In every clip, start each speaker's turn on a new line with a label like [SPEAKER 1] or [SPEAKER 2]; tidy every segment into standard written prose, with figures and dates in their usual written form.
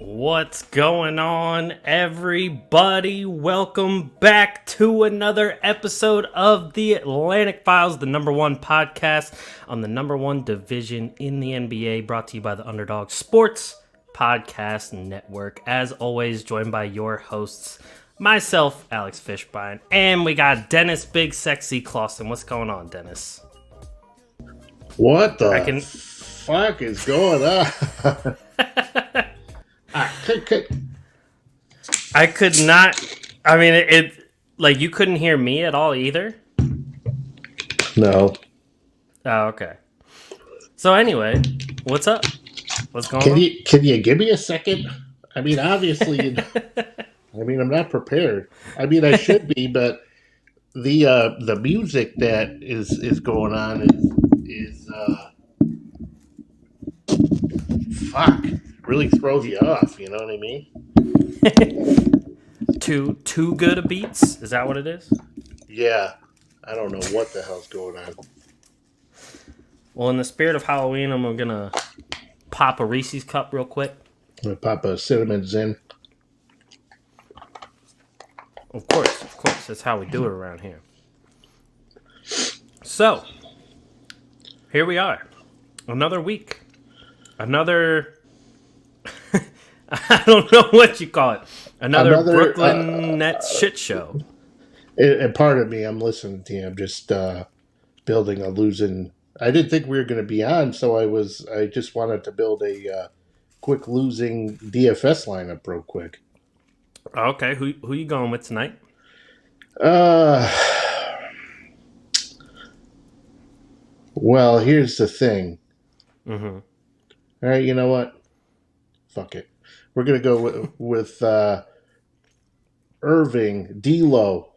[SPEAKER 1] What's going on, everybody? Welcome back to another episode of the Atlantic Files, the number one podcast on the number one division in the NBA, brought to you by the Underdog Sports Podcast Network. As always, joined by your hosts, myself, Alex Fishbein, and we got Dennis Big Sexy Clausen. What's going on, Dennis?
[SPEAKER 2] What the fuck is going on?
[SPEAKER 1] I could not. I mean, it like you couldn't hear me at all either.
[SPEAKER 2] No.
[SPEAKER 1] Oh, okay. So anyway, what's up? What's going on?
[SPEAKER 2] Can you give me a second? I mean, obviously, I'm not prepared. I mean, I should be, but the music that is going on is fuck. Really throws you off, you know what I mean?
[SPEAKER 1] Too good of beats? Is that what it is?
[SPEAKER 2] Yeah. I don't know what the hell's going on.
[SPEAKER 1] Well, in the spirit of Halloween, I'm gonna pop a Reese's cup real quick.
[SPEAKER 2] I'm gonna pop a cinnamon Zen.
[SPEAKER 1] Of course. That's how we do it around here. So, here we are. Another week. Another... I don't know what you call it. Another Brooklyn Nets shit show.
[SPEAKER 2] And part of me, I'm listening to you. I'm just building a losing. I didn't think we were going to be on, so I just wanted to build a quick losing DFS lineup real quick.
[SPEAKER 1] Okay, who you going with tonight?
[SPEAKER 2] Well, here's the thing.
[SPEAKER 1] Mm-hmm.
[SPEAKER 2] All right, you know what? Fuck it. We're going to go with Irving, D'Lo,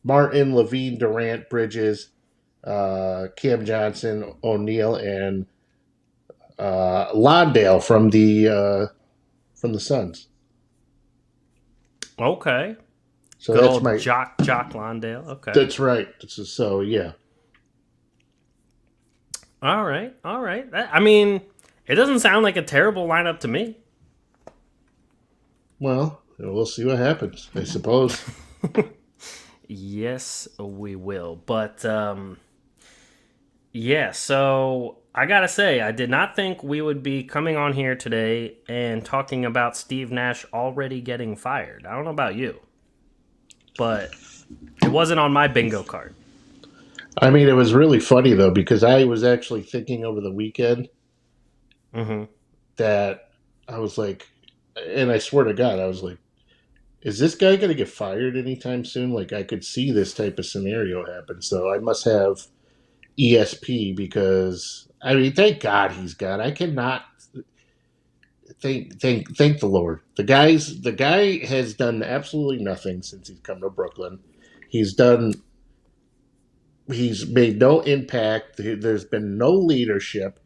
[SPEAKER 2] Martin, Levine, Durant, Bridges, Cam Johnson, O'Neal, and Londale from the Suns.
[SPEAKER 1] Okay.
[SPEAKER 2] So
[SPEAKER 1] good
[SPEAKER 2] that's
[SPEAKER 1] old
[SPEAKER 2] my
[SPEAKER 1] Jock Londale. Okay.
[SPEAKER 2] That's right. So yeah.
[SPEAKER 1] All right. I mean, it doesn't sound like a terrible lineup to me.
[SPEAKER 2] Well, we'll see what happens, I suppose.
[SPEAKER 1] Yes, we will. But, yeah, so I gotta say, I did not think we would be coming on here today and talking about Steve Nash already getting fired. I don't know about you, but it wasn't on my bingo card.
[SPEAKER 2] I mean, it was really funny, though, because I was actually thinking over the weekend that I was like, and I swear to God, I was like, is this guy going to get fired anytime soon? Like, I could see this type of scenario happen. So I must have ESP because, I mean, thank God he's gone. I cannot thank the Lord. The guy has done absolutely nothing since he's come to Brooklyn. He's made no impact. There's been no leadership.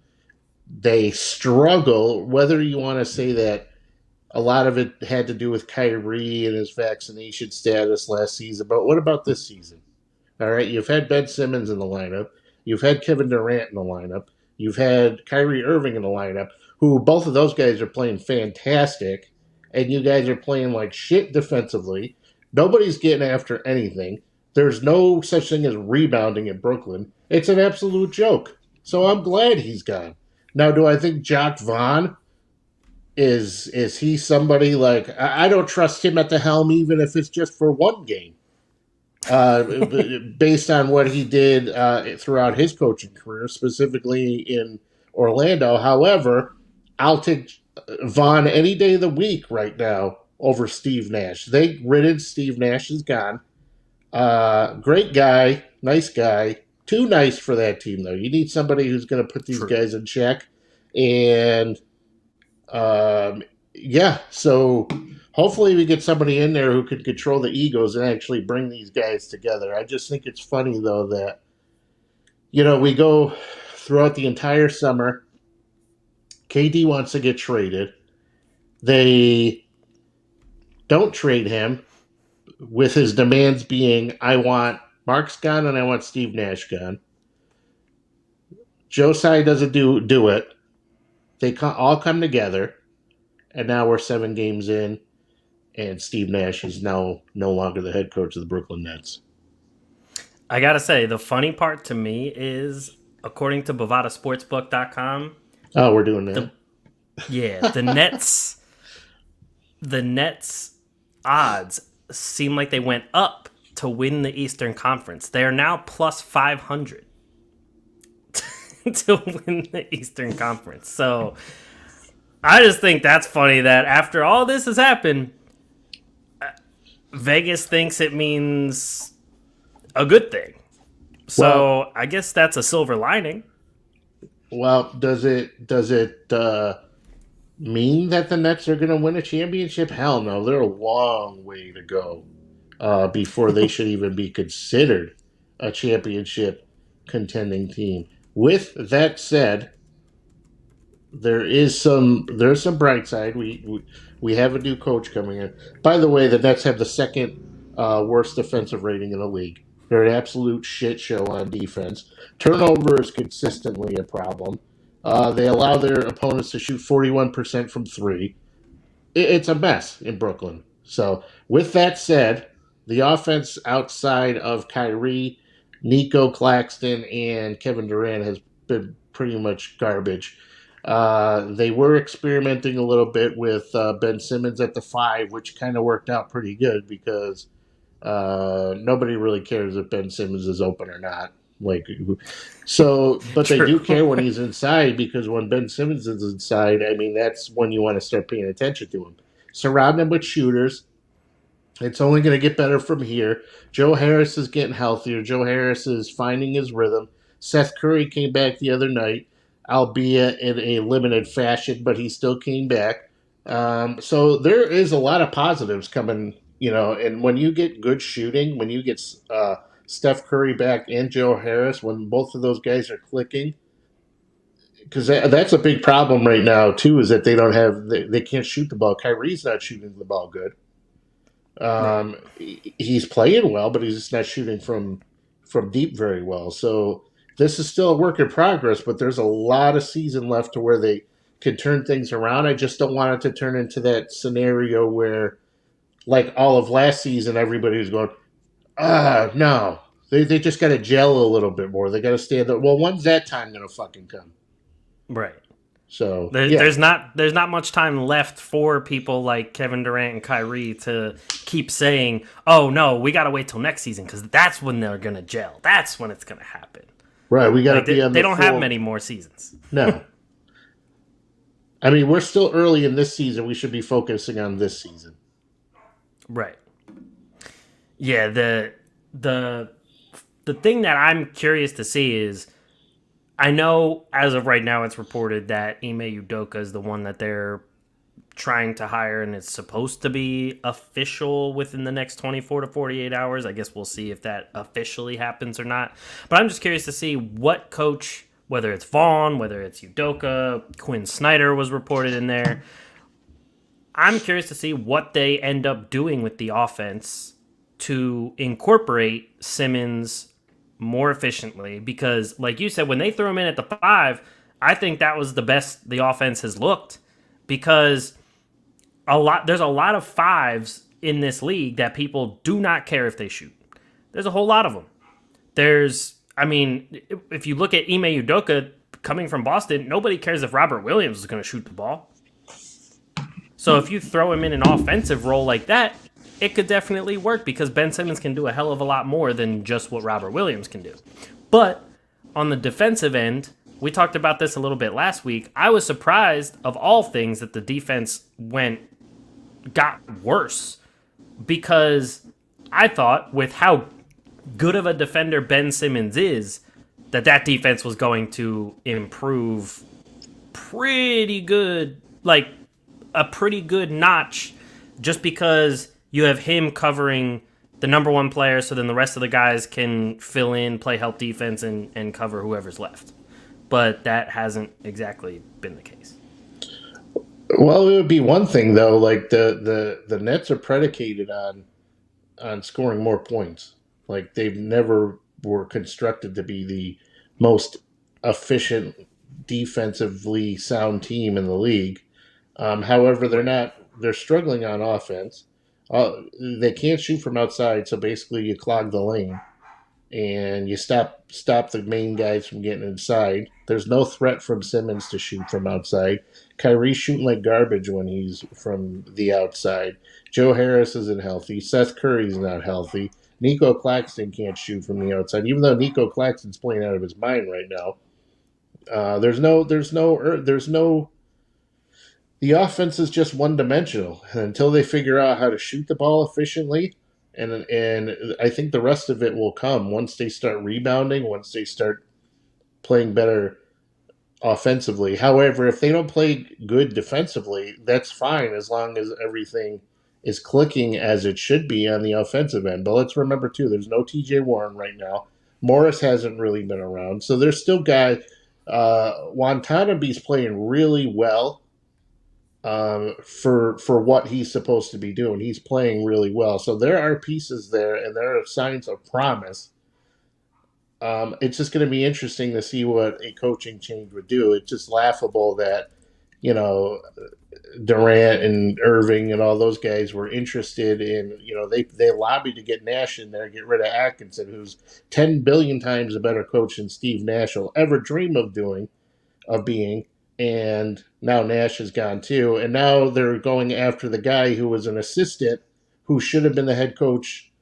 [SPEAKER 2] They struggle, whether you want to say that a lot of it had to do with Kyrie and his vaccination status last season. But what about this season? All right, you've had Ben Simmons in the lineup. You've had Kevin Durant in the lineup. You've had Kyrie Irving in the lineup, who both of those guys are playing fantastic. And you guys are playing like shit defensively. Nobody's getting after anything. There's no such thing as rebounding in Brooklyn. It's an absolute joke. So I'm glad he's gone. Now, do I think Jacques Vaughn is he somebody like I don't trust him at the helm, even if it's just for one game, based on what he did throughout his coaching career, specifically in Orlando. However, I'll take Vaughn any day of the week right now over Steve Nash. They ridded Steve Nash is gone. Great guy, nice guy. Too nice for that team, though. You need somebody who's going to put these guys in check. And yeah, so hopefully we get somebody in there who can control the egos and actually bring these guys together. I just think it's funny, though, that, we go throughout the entire summer. KD wants to get traded. They don't trade him, with his demands being, I want Mark's gone and I want Steve Nash gone. Josiah doesn't do it. They all come together, and now we're 7 games in, and Steve Nash is now no longer the head coach of the Brooklyn Nets.
[SPEAKER 1] I gotta say, the funny part to me is, according to BovadaSportsbook.com,
[SPEAKER 2] Oh, we're doing
[SPEAKER 1] the
[SPEAKER 2] that.
[SPEAKER 1] the Nets odds seem like they went up to win the Eastern Conference. They are now plus 500 to win the Eastern Conference. So I just think that's funny that after all this has happened, Vegas thinks it means a good thing. So
[SPEAKER 2] Well,
[SPEAKER 1] I guess that's a silver lining.
[SPEAKER 2] well, does it mean that the Nets are going to win a championship? Hell no, they're a long way to go before they should even be considered a championship contending team. With that said, there's some bright side. We have a new coach coming in. By the way, the Nets have the second worst defensive rating in the league. They're an absolute shit show on defense. Turnover is consistently a problem. They allow their opponents to shoot 41% from three. It's a mess in Brooklyn. So, with that said, the offense outside of Kyrie, Nico Claxton, and Kevin Durant has been pretty much garbage. They were experimenting a little bit with Ben Simmons at the five, which kind of worked out pretty good because nobody really cares if Ben Simmons is open or not. Like, so, but they do
[SPEAKER 1] True.
[SPEAKER 2] care when he's inside because when Ben Simmons is inside, I mean, that's when you want to start paying attention to him. Surround him with shooters. It's only going to get better from here. Joe Harris is getting healthier. Joe Harris is finding his rhythm. Seth Curry came back the other night, albeit in a limited fashion, but he still came back. So there is a lot of positives coming, and when you get good shooting, when you get Steph Curry back and Joe Harris, when both of those guys are clicking, because that's a big problem right now too, is that they can't shoot the ball. Kyrie's not shooting the ball good.
[SPEAKER 1] Right.
[SPEAKER 2] He's playing well, but he's just not shooting from deep very well. So this is still a work in progress, but there's a lot of season left to where they can turn things around. I just don't want it to turn into that scenario where, like all of last season, everybody was going, no. They just got to gel a little bit more. They got to stand up. Well, when's that time going to fucking come?
[SPEAKER 1] Right.
[SPEAKER 2] So,
[SPEAKER 1] There,
[SPEAKER 2] yeah.
[SPEAKER 1] there's not much time left for people like Kevin Durant and Kyrie to keep saying, "Oh no, we gotta wait till next season because that's when they're gonna gel. That's when it's gonna happen."
[SPEAKER 2] Right. We got to
[SPEAKER 1] Like
[SPEAKER 2] be on
[SPEAKER 1] they
[SPEAKER 2] the
[SPEAKER 1] don't have
[SPEAKER 2] full.
[SPEAKER 1] many more seasons.
[SPEAKER 2] No. I mean, we're still early in this season. We should be focusing on this season.
[SPEAKER 1] Right. Yeah. The the thing that I'm curious to see is, I know as of right now it's reported that Ime Udoka is the one that they're trying to hire, and it's supposed to be official within the next 24 to 48 hours. I guess we'll see if that officially happens or not. But I'm just curious to see what coach, whether it's Vaughn, whether it's Udoka, Quinn Snyder was reported in there. I'm curious to see what they end up doing with the offense to incorporate Simmons more efficiently, because like you said, when they threw him in at the five, I think that was the best the offense has looked, because there's a lot of fives in this league that people do not care if they shoot. There's a whole lot of them. I mean, if you look at Ime Udoka coming from Boston, nobody cares if Robert Williams is going to shoot the ball. So if you throw him in an offensive role like that, it could definitely work, because Ben Simmons can do a hell of a lot more than just what Robert Williams can do. But on the defensive end, we talked about this a little bit last week. I was surprised, of all things, that the defense got worse, because I thought with how good of a defender Ben Simmons is, that defense was going to improve pretty good, like a pretty good notch, just because you have him covering the number one player, so then the rest of the guys can fill in, play help defense, and cover whoever's left. But that hasn't exactly been the case.
[SPEAKER 2] Well, it would be one thing though. Like the Nets are predicated on scoring more points. Like they've never were constructed to be the most efficient, defensively sound team in the league. However,
[SPEAKER 1] Right.
[SPEAKER 2] they're struggling on offense. They can't shoot from outside, so basically you clog the lane and you stop the main guys from getting inside. There's no threat from Simmons to shoot from outside. Kyrie's shooting like garbage when he's from the outside. Joe Harris isn't healthy. Seth Curry's not healthy. Nico Claxton can't shoot from the outside, even though Nico Claxton's playing out of his mind right now. There's no. The offense is just one dimensional until they figure out how to shoot the ball efficiently, and I think the rest of it will come once they start rebounding, once they start playing better offensively. However, if they don't play good defensively, that's fine as long as everything is clicking as it should be on the offensive end. But let's remember too, there's no TJ Warren right now. Morris hasn't really been around, so there's still guys. Watanabe's playing really well for what he's supposed to be doing. He's playing really well, so there are pieces there, and there are signs of promise. It's just going to be interesting to see what a coaching change would do. It's just laughable that you know Durant and Irving and all those guys were interested in. They lobbied to get Nash in there, get rid of Atkinson, who's 10 billion times a better coach than Steve Nash will ever dream of being. And now Nash is gone too. And now they're going after the guy who was an assistant who should have been the head coach,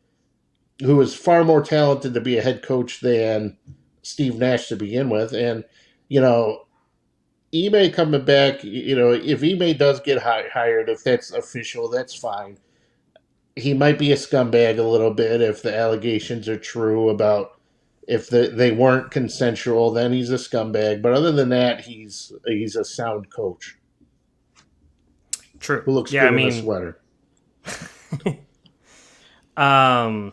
[SPEAKER 2] who is far more talented to be a head coach than Steve Nash to begin with. And, you know, Ime coming back, if Ime does get hired, if that's official, that's fine. He might be a scumbag a little bit if the allegations are true about if they weren't consensual, then he's a scumbag. But other than that, he's a sound coach
[SPEAKER 1] True.
[SPEAKER 2] who looks
[SPEAKER 1] Yeah, I
[SPEAKER 2] good in a
[SPEAKER 1] mean,
[SPEAKER 2] sweater.
[SPEAKER 1] um,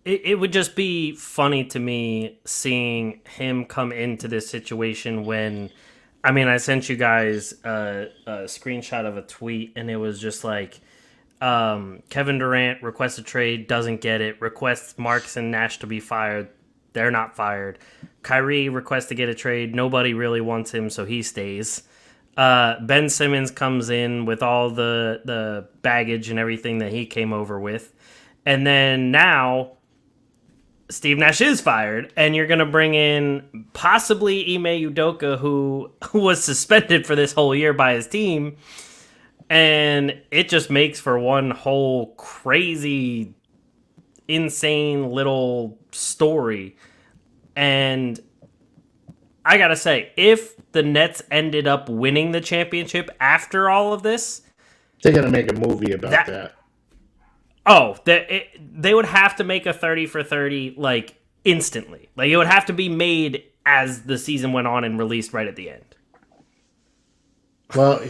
[SPEAKER 1] it would just be funny to me seeing him come into this situation when, I mean, I sent you guys a screenshot of a tweet and it was just like, Kevin Durant requests a trade, doesn't get it, requests Marks and Nash to be fired, they're not fired. Kyrie requests to get a trade, nobody really wants him, so he stays. Ben Simmons comes in with all the baggage and everything that he came over with. And then now Steve Nash is fired, and you're going to bring in possibly Ime Udoka, who was suspended for this whole year by his team. And it just makes for one whole crazy, insane little story. And I got to say, if the Nets ended up winning the championship after all of this,
[SPEAKER 2] They're gonna make a movie about that.
[SPEAKER 1] Oh, they would have to make a 30 for 30 like instantly. Like it would have to be made as the season went on and released right at the end.
[SPEAKER 2] Well,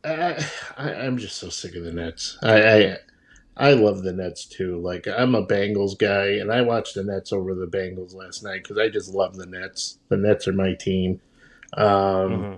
[SPEAKER 2] I'm just so sick of the Nets. I love the Nets too. Like I'm a Bengals guy, and I watched the Nets over the Bengals last night because I just love the Nets. The Nets are my team. Um,
[SPEAKER 1] Mm-hmm.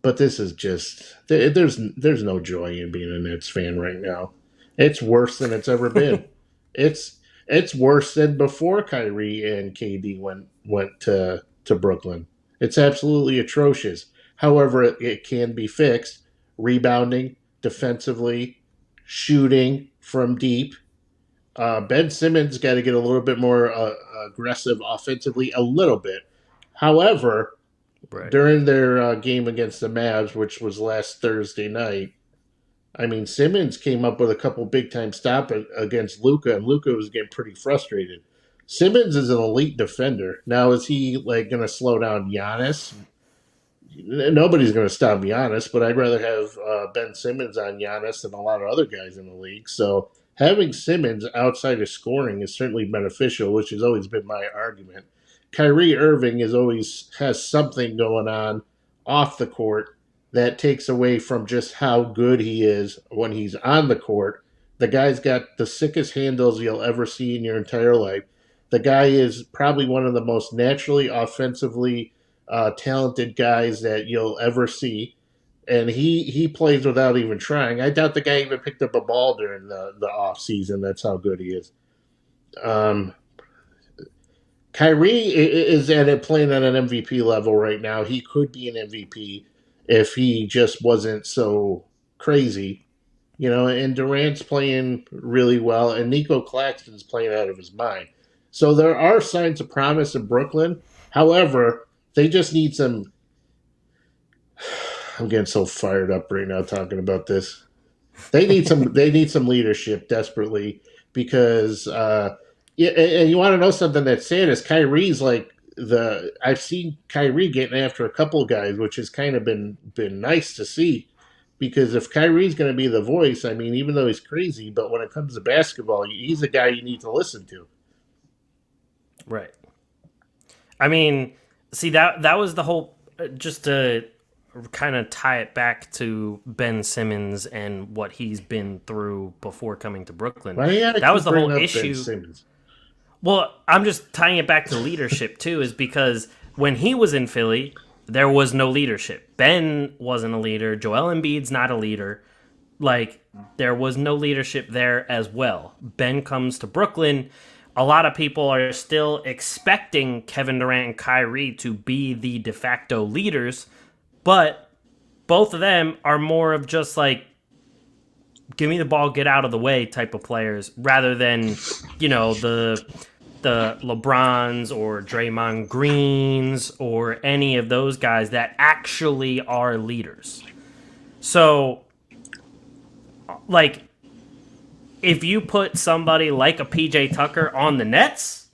[SPEAKER 2] but this is just there's no joy in being a Nets fan right now. It's worse than it's ever been. It's it's worse than before Kyrie and KD went to Brooklyn. It's absolutely atrocious. However, it can be fixed. Rebounding, defensively, shooting from deep. Ben Simmons got to get a little bit more aggressive offensively, a little bit. However,
[SPEAKER 1] Right.
[SPEAKER 2] during their game against the Mavs, which was last Thursday night, I mean, Simmons came up with a couple big time stops against Luka, and Luka was getting pretty frustrated. Simmons is an elite defender. Now, is he like going to slow down Giannis? Nobody's going to stop Giannis, but I'd rather have Ben Simmons on Giannis than a lot of other guys in the league. So having Simmons outside of scoring is certainly beneficial, which has always been my argument. Kyrie Irving is always has something going on off the court that takes away from just how good he is when he's on the court. The guy's got the sickest handles you'll ever see in your entire life. The guy is probably one of the most naturally offensively talented guys that you'll ever see, and he plays without even trying. I doubt the guy even picked up a ball during the off season. That's how good he is. Um, Kyrie is at it playing at an MVP level right now. He could be an MVP if he just wasn't so crazy, And Durant's playing really well, and Nico Claxton's playing out of his mind. So there are signs of promise in Brooklyn. However, they just need some. I'm getting so fired up right now talking about this. They need some. They need some leadership desperately because. Yeah, and you want to know something that's sad is Kyrie's like I've seen Kyrie getting after a couple of guys, which has kind of been nice to see. Because if Kyrie's going to be the voice, I mean, even though he's crazy, but when it comes to basketball, he's a guy you need to listen to.
[SPEAKER 1] Right. I mean, see that was the whole. Just to kind of tie it back to Ben Simmons and what he's been through before coming to Brooklyn. That was the whole issue. Well, I'm just tying it back to leadership too, is because when he was in Philly, there was no leadership. Ben wasn't a leader. Joel Embiid's not a leader. Like, there was no leadership there as well. Ben comes to Brooklyn. A lot of people are still expecting Kevin Durant and Kyrie to be the de facto leaders, but both of them are more of just like, give me the ball, get out of the way type of players, rather than, the LeBrons or Draymond Greens or any of those guys that actually are leaders. So, like, if you put somebody like a PJ Tucker on the Nets,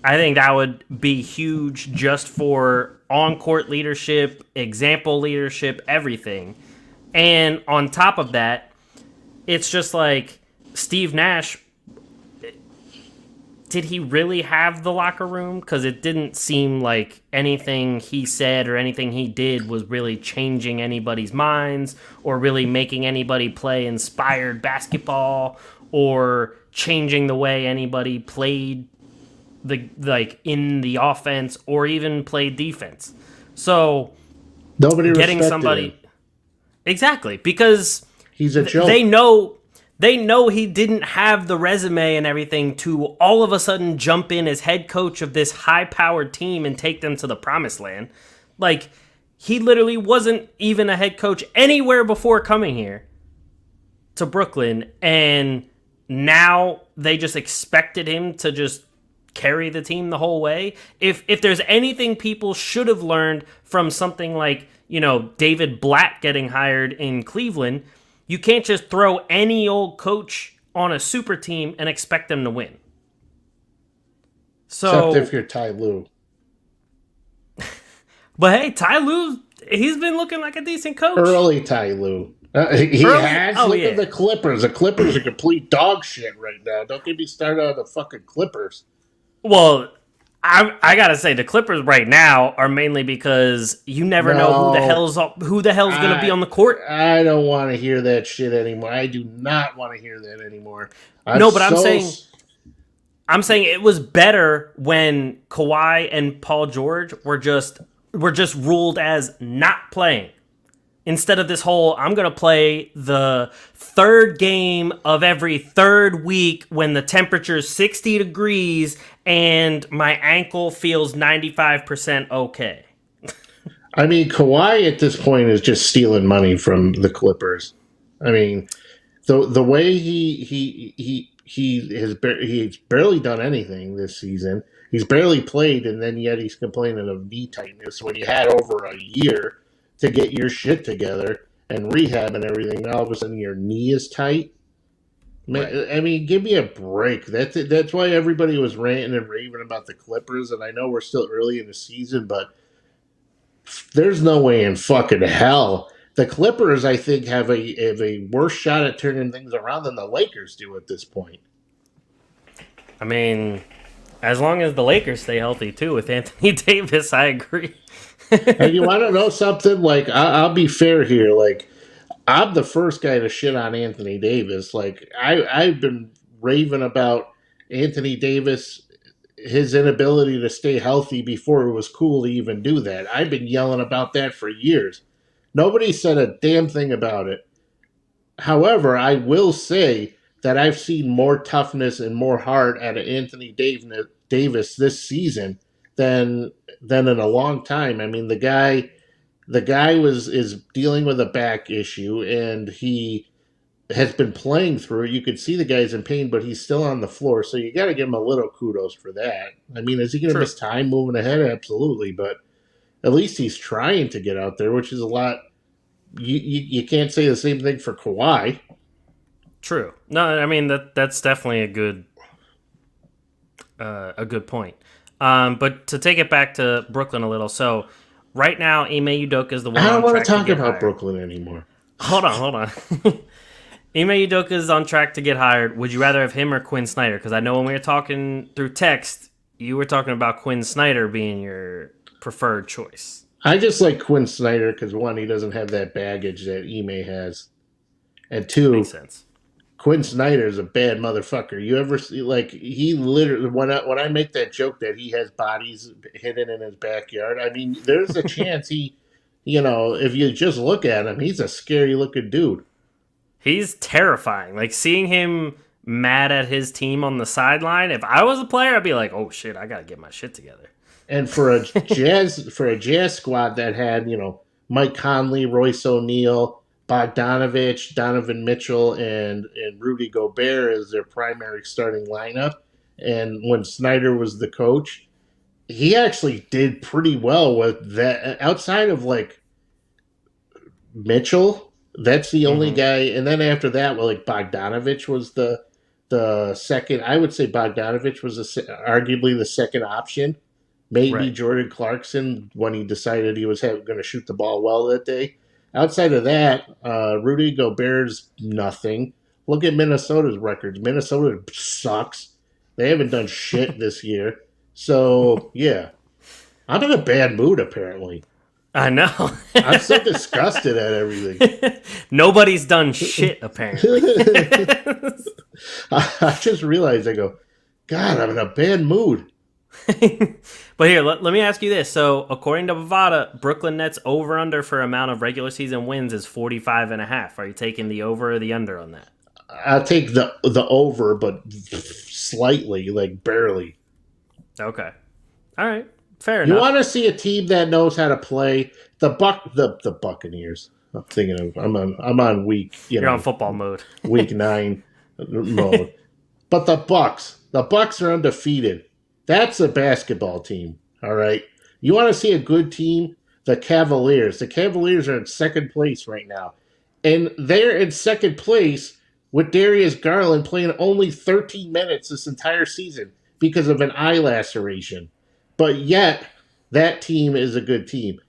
[SPEAKER 1] I think that would be huge just for on-court leadership, example leadership, everything. And on top of that, it's just like Steve Nash, did he really have the locker room? Because it didn't seem like anything he said or anything he did was really changing anybody's minds or really making anybody play inspired basketball or changing the way anybody played in the offense or even played defense. So
[SPEAKER 2] nobody
[SPEAKER 1] getting somebody
[SPEAKER 2] him.
[SPEAKER 1] Exactly, because
[SPEAKER 2] he's a joke.
[SPEAKER 1] They know he didn't have the resume and everything to all of a sudden jump in as head coach of this high-powered team and take them to the promised land. Like, he literally wasn't even a head coach anywhere before coming here to Brooklyn, and now they just expected him to just carry the team the whole way. If there's anything people should have learned from something like, David Blatt getting hired in Cleveland, you can't just throw any old coach on a super team and expect them to win. So,
[SPEAKER 2] except if you're Ty Lue.
[SPEAKER 1] But hey, Ty Lue, he's been looking like a decent coach.
[SPEAKER 2] Early Ty Lue. He has. Look at the Clippers. The Clippers are complete dog shit right now. Don't get me started on the fucking Clippers.
[SPEAKER 1] Well, I gotta say the Clippers right now are mainly because you never know who the hell's going to be on the court.
[SPEAKER 2] I don't want to hear that shit anymore. I do not want to hear that anymore.
[SPEAKER 1] I'm saying it was better when Kawhi and Paul George were just ruled as not playing. Instead of this whole, I'm going to play the third game of every third week when the temperature is 60 degrees and my ankle feels 95% okay.
[SPEAKER 2] I mean, Kawhi at this point is just stealing money from the Clippers. I mean, the way he's barely done anything this season. He's barely played, and then yet he's complaining of knee tightness when you had over a year to get your shit together and rehab and everything. Now all of a sudden your knee is tight. Right. I mean, give me a break. That's why everybody was ranting and raving about the Clippers, and I know we're still early in the season, but there's no way in fucking hell. The Clippers, I think, have a worse shot at turning things around than the Lakers do at this point.
[SPEAKER 1] I mean, as long as the Lakers stay healthy, too, with Anthony Davis, I agree.
[SPEAKER 2] And you want to know something? Like, I'll be fair here. Like, I'm the first guy to shit on Anthony Davis. Like, I've been raving about Anthony Davis, his inability to stay healthy before it was cool to even do that. I've been yelling about that for years. Nobody said a damn thing about it. However, I will say that I've seen more toughness and more heart out of Anthony Davis this season than in a long time. I mean, the guy is dealing with a back issue, and he has been playing through it. You could see the guy's in pain, but he's still on the floor. So you got to give him a little kudos for that. I mean, is he going to
[SPEAKER 1] True.
[SPEAKER 2] miss time moving ahead? Absolutely, but at least he's trying to get out there, which is a lot. You can't say the same thing for Kawhi.
[SPEAKER 1] True. No, I mean that's definitely a good point. But to take it back to Brooklyn a little, so right now Ime Udoka is the one
[SPEAKER 2] I don't
[SPEAKER 1] on
[SPEAKER 2] want
[SPEAKER 1] track
[SPEAKER 2] to talk
[SPEAKER 1] get
[SPEAKER 2] about
[SPEAKER 1] hired.
[SPEAKER 2] Brooklyn anymore.
[SPEAKER 1] Hold on. Ime Udoka is on track to get hired. Would you rather have him or Quinn Snyder? Because I know when we were talking through text, you were talking about Quinn Snyder being your preferred choice.
[SPEAKER 2] I just like Quinn Snyder because one, he doesn't have that baggage that Ime has, and two,
[SPEAKER 1] Makes sense.
[SPEAKER 2] Quinn Snyder's a bad motherfucker. You ever see he literally when I make that joke that he has bodies hidden in his backyard? I mean, there's a chance if you just look at him, he's a scary looking dude.
[SPEAKER 1] He's terrifying. Like seeing him mad at his team on the sideline. If I was a player, I'd be like, "Oh shit, I gotta get my shit together."
[SPEAKER 2] And for a jazz squad that had Mike Conley, Royce O'Neal, Bogdanovich, Donovan Mitchell, and Rudy Gobert as their primary starting lineup, and when Snyder was the coach, he actually did pretty well with that. Outside of Mitchell, that's the only
[SPEAKER 1] Mm-hmm.
[SPEAKER 2] guy. And then after that, Bogdanovich was the second. I would say Bogdanovich was arguably the second option. Maybe
[SPEAKER 1] Right.
[SPEAKER 2] Jordan Clarkson when he decided he was going to shoot the ball well that day. Outside of that, Rudy Gobert's nothing. Look at Minnesota's records. Minnesota sucks. They haven't done shit this year. So, yeah. I'm in a bad mood, apparently.
[SPEAKER 1] I know.
[SPEAKER 2] I'm so disgusted at everything.
[SPEAKER 1] Nobody's done shit apparently.
[SPEAKER 2] I just realized, I go, God, I'm in a bad mood.
[SPEAKER 1] But here, let me ask you this. So, according to Bovada, Brooklyn Nets over-under for amount of regular season wins is 45.5. Are you taking the over or the under on that?
[SPEAKER 2] I'll take the over, but slightly, barely.
[SPEAKER 1] Okay. All right. Fair
[SPEAKER 2] You
[SPEAKER 1] enough.
[SPEAKER 2] want to see a team that knows how to play the Buccaneers. I'm thinking of I'm on week
[SPEAKER 1] You're on football mode.
[SPEAKER 2] week 9 mode. But the Bucks are undefeated. That's a basketball team. All right. You want to see a good team? The Cavaliers. The Cavaliers are in second place right now, and they're in second place with Darius Garland playing only 13 minutes this entire season because of an eye laceration. But yet, that team is a good team.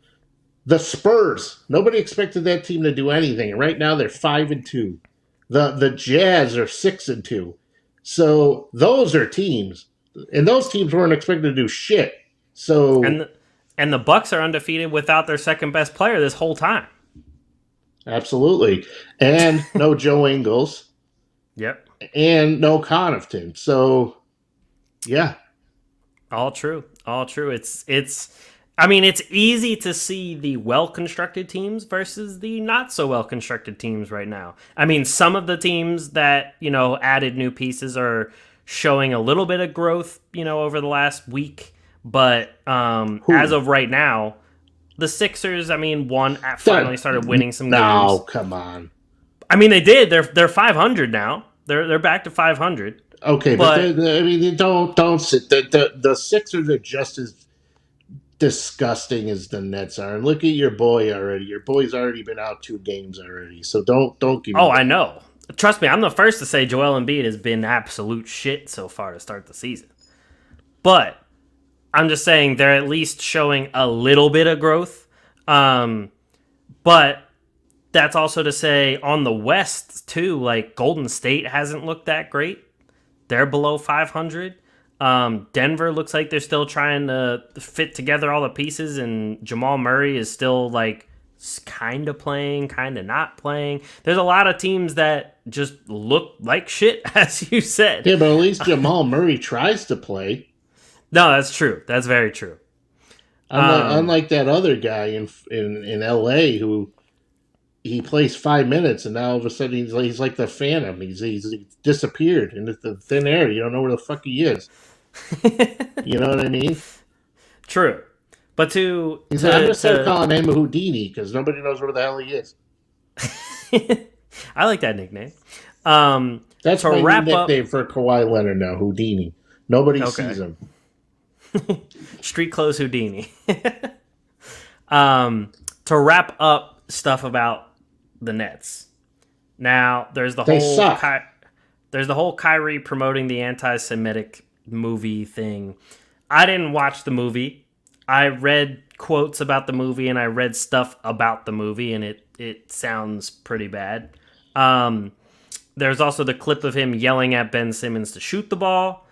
[SPEAKER 2] The Spurs. Nobody expected that team to do anything. Right now, they're 5-2. The Jazz are 6-2. So those are teams, and those teams weren't expected to do shit. So
[SPEAKER 1] And the Bucks are undefeated without their second best player this whole time.
[SPEAKER 2] absolutely, and no Joe Ingles,
[SPEAKER 1] Yep.
[SPEAKER 2] and no Connaughton. So yeah,
[SPEAKER 1] All true. All true. I mean, it's easy to see the well-constructed teams versus the not so well-constructed teams right now. I mean, some of the teams that, added new pieces are showing a little bit of growth, over the last week. But as of right now, the Sixers, I mean, finally started winning some games.
[SPEAKER 2] No, come on.
[SPEAKER 1] I mean, they did. They're 500 now. They're back to 500.
[SPEAKER 2] Okay, but I mean, don't sit. The Sixers are just as disgusting as the Nets are. And look at your boy already. Your boy's already been out 2 games already. So don't give me.
[SPEAKER 1] Oh, I know. Trust me, I'm the first to say Joel Embiid has been absolute shit so far to start the season. But I'm just saying they're at least showing a little bit of growth. But that's also to say on the West, too, Golden State hasn't looked that great. They're below 500. Denver looks like they're still trying to fit together all the pieces, and Jamal Murray is still kind of playing, kind of not playing. There's a lot of teams that just look like shit, as you said.
[SPEAKER 2] Yeah, but at least Jamal Murray tries to play.
[SPEAKER 1] No, that's true. That's very true.
[SPEAKER 2] Unlike that other guy in LA who he plays 5 minutes, and now all of a sudden he's like the Phantom. He's disappeared into the thin air. You don't know where the fuck he is. You know what I mean?
[SPEAKER 1] True, but
[SPEAKER 2] I'm gonna start
[SPEAKER 1] to
[SPEAKER 2] calling him Houdini because nobody knows where the hell he is.
[SPEAKER 1] I like that nickname. Um,
[SPEAKER 2] That's
[SPEAKER 1] to
[SPEAKER 2] my new
[SPEAKER 1] wrap up,
[SPEAKER 2] nickname for Kawhi Leonard now, Houdini. Nobody
[SPEAKER 1] okay,
[SPEAKER 2] sees him.
[SPEAKER 1] street clothes Houdini. To wrap up stuff about the Nets. Now,
[SPEAKER 2] They suck.
[SPEAKER 1] there's the whole Kyrie promoting the anti-Semitic movie thing. I didn't watch the movie. I read quotes about the movie and I read stuff about the movie, and it sounds pretty bad. Um, there's also the clip of him yelling at Ben Simmons to shoot the ball.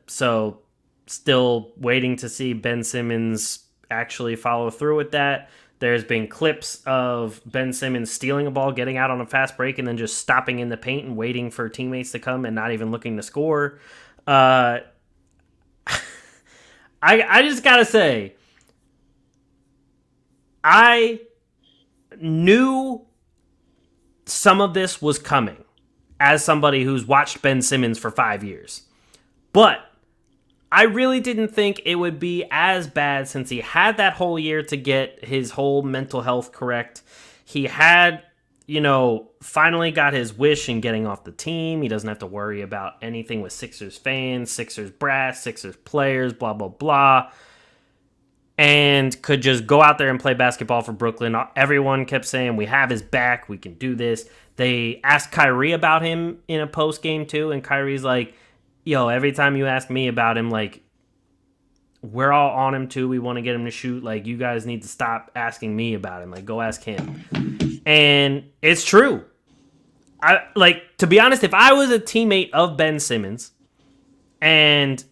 [SPEAKER 1] So still waiting to see Ben Simmons actually follow through with that. There's been clips of Ben Simmons stealing a ball, getting out on a fast break, and then just stopping in the paint and waiting for teammates to come and not even looking to score. Uh, I just gotta say, I knew some of this was coming as somebody who's watched Ben Simmons for 5 years. But I really didn't think it would be as bad since he had that whole year to get his whole mental health correct. He had, finally got his wish in getting off the team. He doesn't have to worry about anything with Sixers fans, Sixers brass, Sixers players, blah, blah, blah. And could just go out there and play basketball for Brooklyn. Everyone kept saying, we have his back, we can do this. They asked Kyrie about him in a post game too, and Kyrie's like, yo, every time you ask me about him, like, we're all on him too. We want to get him to shoot. Like, you guys need to stop asking me about him. Like, go ask him. And it's true. To be honest, if I was a teammate of Ben Simmons and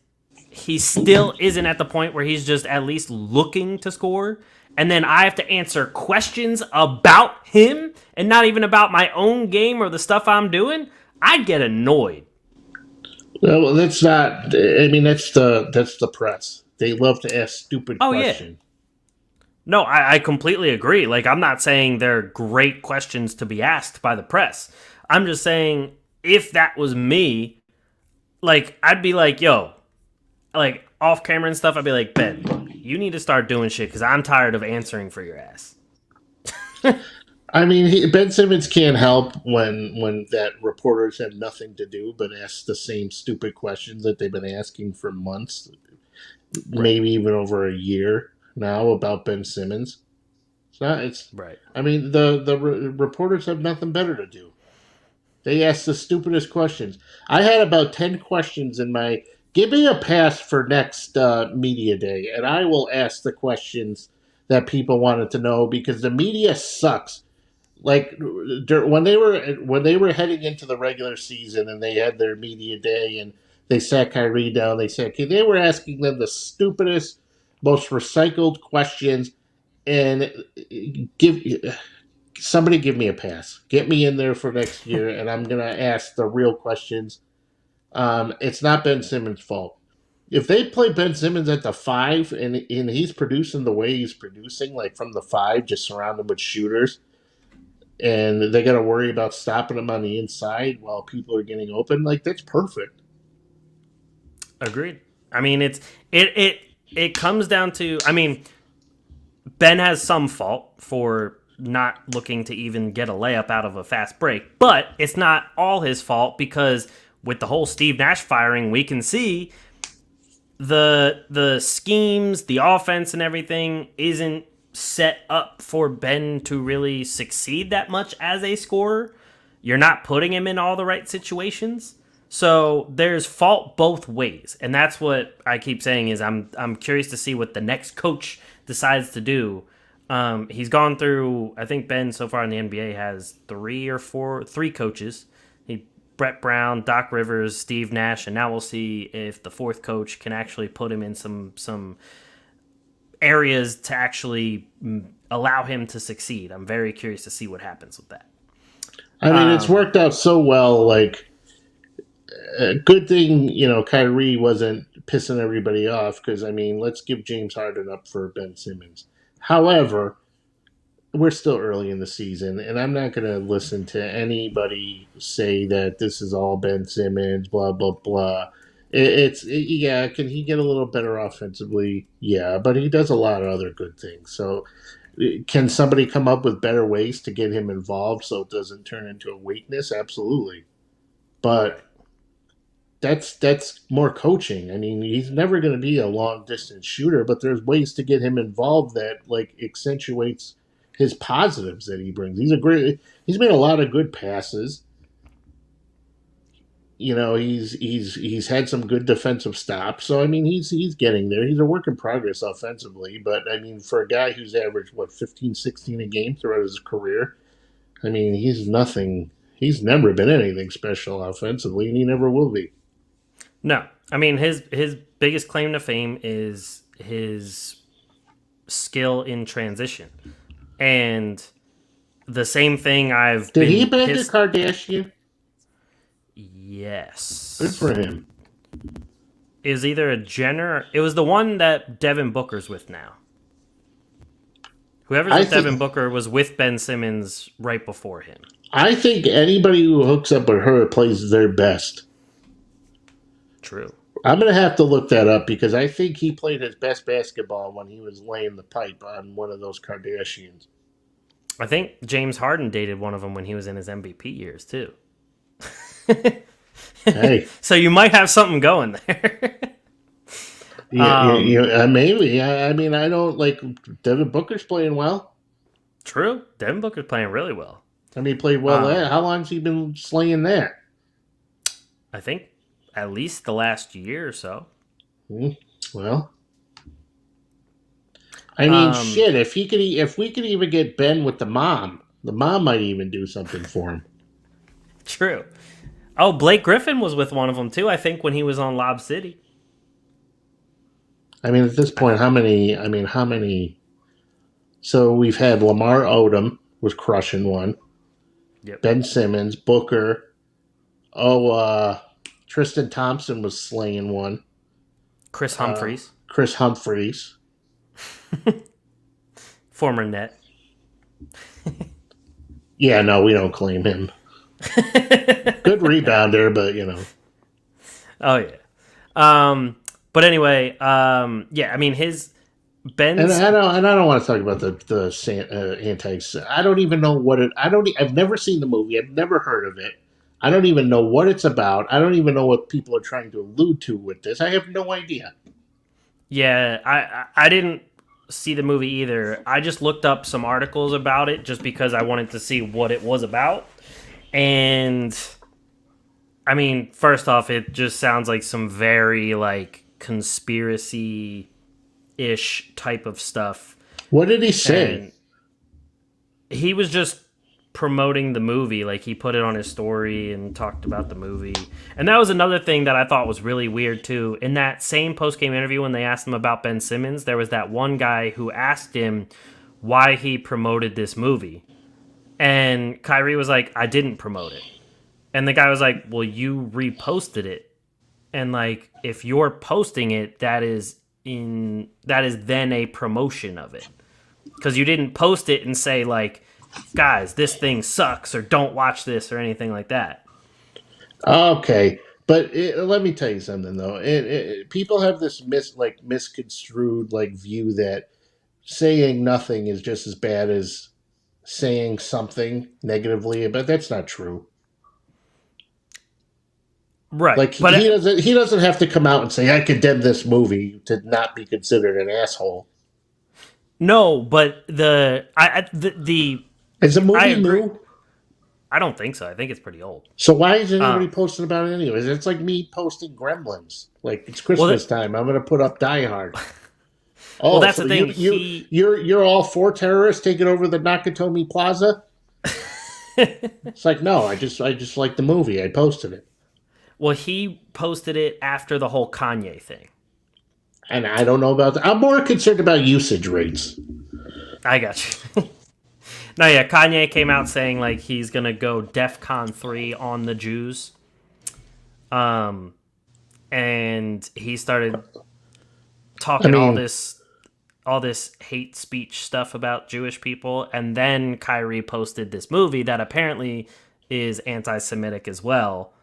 [SPEAKER 1] he still isn't at the point where he's just at least looking to score, and then I have to answer questions about him and not even about my own game or the stuff I'm doing, I'd get annoyed.
[SPEAKER 2] Well, that's not. I mean, that's the press. They love to ask stupid
[SPEAKER 1] Oh, yeah.
[SPEAKER 2] questions.
[SPEAKER 1] No, I completely agree. Like, I'm not saying they're great questions to be asked by the press. I'm just saying if that was me, like, I'd be like, yo, like, off camera and stuff, I'd be like, Ben, look, you need to start doing shit because I'm tired of answering for your ass.
[SPEAKER 2] I mean, Ben Simmons can't help when that reporters have nothing to do but ask the same stupid questions that they've been asking for months,
[SPEAKER 1] Right.
[SPEAKER 2] maybe even over a year now about Ben Simmons. It's not. It's.
[SPEAKER 1] Right.
[SPEAKER 2] I mean, the reporters have nothing better to do. They ask the stupidest questions. I had about 10 questions in my. Give me a pass for next media day, and I will ask the questions that people wanted to know because the media sucks. Like when they were heading into the regular season and they had their media day and they sat Kyrie down, they were asking them the stupidest, most recycled questions, and give somebody give me a pass. Get me in there for next year, and I'm gonna ask the real questions. It's not Ben Simmons' fault. If they play Ben Simmons at the five and he's producing the way he's producing, like from the five, just surround him with shooters, and they got to worry about stopping him on the inside while people are getting open, like that's perfect.
[SPEAKER 1] Agreed. I mean, it comes down to, I mean, Ben has some fault for not looking to even get a layup out of a fast break, but it's not all his fault because with the whole Steve Nash firing, we can see the schemes, the offense, and everything isn't set up for Ben to really succeed that much as a scorer. You're not putting him in all the right situations. So there's fault both ways. And that's what I keep saying is I'm curious to see what the next coach decides to do. He's gone through, I think Ben so far in the NBA has three coaches. Brett Brown, Doc Rivers, Steve Nash, and now we'll see if the fourth coach can actually put him in some areas to actually allow him to succeed. I'm very curious to see what happens with that.
[SPEAKER 2] I mean, it's worked out so well. Like, good thing Kyrie wasn't pissing everybody off because I mean, let's give James Harden up for Ben Simmons. However, we're still early in the season, and I'm not going to listen to anybody say that this is all Ben Simmons, blah blah blah. Yeah. Can he get a little better offensively? Yeah, but he does a lot of other good things. So, can somebody come up with better ways to get him involved so it doesn't turn into a weakness? Absolutely,
[SPEAKER 1] Right.
[SPEAKER 2] but that's more coaching. I mean, he's never going to be a long distance shooter, but there's ways to get him involved that like accentuates his positives that he brings. He's made a lot of good passes. He's had some good defensive stops. So I mean, he's getting there. He's a work in progress offensively, but I mean, for a guy who's averaged 15, 16 a game throughout his career, I mean, he's nothing. He's never been anything special offensively, and he never will be.
[SPEAKER 1] No, I mean his biggest claim to fame is his skill in transition, and the same thing I've
[SPEAKER 2] Did he
[SPEAKER 1] been
[SPEAKER 2] bang a
[SPEAKER 1] pissed.
[SPEAKER 2] Kardashian?
[SPEAKER 1] Yes,
[SPEAKER 2] Good for him.
[SPEAKER 1] it was either a Jenner. It was the one that Devin Booker's with now. Whoever's
[SPEAKER 2] I
[SPEAKER 1] with
[SPEAKER 2] think
[SPEAKER 1] Devin Booker was with Ben Simmons right before him.
[SPEAKER 2] I think anybody who hooks up with her plays their best.
[SPEAKER 1] True.
[SPEAKER 2] I'm gonna have to look that up because I think he played his best basketball when he was laying the pipe on one of those Kardashians.
[SPEAKER 1] I think James Harden dated one of them when he was in his MVP years too.
[SPEAKER 2] Hey,
[SPEAKER 1] So you might have something going there.
[SPEAKER 2] maybe. I mean, I don't like Devin Booker's playing well.
[SPEAKER 1] True. Devin Booker's playing really well.
[SPEAKER 2] I mean, he played well there. How long's he been slaying there?
[SPEAKER 1] I think at least the last year or so.
[SPEAKER 2] Well, I mean, shit. If we could even get Ben with the mom might even do something for him.
[SPEAKER 1] True. Oh, Blake Griffin was with one of them too, I think, when he was on Lob City.
[SPEAKER 2] I mean, at this point, how many? So we've had Lamar Odom was crushing one.
[SPEAKER 1] Yep.
[SPEAKER 2] Ben Simmons, Booker. Tristan Thompson was slaying one.
[SPEAKER 1] Chris Humphries.
[SPEAKER 2] Chris Humphries.
[SPEAKER 1] Former net.
[SPEAKER 2] Yeah, no, we don't claim him. Good rebounder, but
[SPEAKER 1] Oh yeah. But anyway, yeah, I mean his Ben's
[SPEAKER 2] And I don't want to talk about the anti. I don't even know what it. I've never seen the movie. I've never heard of it. I don't even know what it's about. I don't even know what people are trying to allude to with this. I have no idea.
[SPEAKER 1] Yeah, I didn't see the movie either. I just looked up some articles about it just because I wanted to see what it was about. And I mean, first off, it just sounds like some very like conspiracy-ish type of stuff.
[SPEAKER 2] What did he say?
[SPEAKER 1] And he was just promoting the movie. Like, he put it on his story and talked about the movie. And that was another thing that I thought was really weird, too. In that same post-game interview, when they asked him about Ben Simmons, there was that one guy who asked him why he promoted this movie. And Kyrie was like, I didn't promote it. And the guy was like, well, you reposted it. And, like, if you're posting it, that is then a promotion of it. Because you didn't post it and say, like, guys, this thing sucks, or don't watch this, or anything like that.
[SPEAKER 2] Okay, but let me tell you something though. People have this misconstrued view that saying nothing is just as bad as saying something negatively, but that's not true.
[SPEAKER 1] Right.
[SPEAKER 2] Like he doesn't have to come out and say I condemn this movie to not be considered an asshole.
[SPEAKER 1] No, but is the
[SPEAKER 2] movie new?
[SPEAKER 1] I don't think so. I think it's pretty old.
[SPEAKER 2] So why is anybody posting about it anyways? It's like me posting Gremlins. Like, it's Christmas time. I'm going to put up Die Hard. Oh,
[SPEAKER 1] well, that's
[SPEAKER 2] so
[SPEAKER 1] the thing.
[SPEAKER 2] You're all for terrorists taking over the Nakatomi Plaza? It's like, no, I just like the movie. I posted it.
[SPEAKER 1] Well, he posted it after the whole Kanye thing.
[SPEAKER 2] And I don't know about that. I'm more concerned about usage rates.
[SPEAKER 1] I got you. No, yeah, Kanye came out saying like he's gonna go DEFCON 3 on the Jews, and he started talking all this all this hate speech stuff about Jewish people, and then Kyrie posted this movie that apparently is anti-Semitic as well.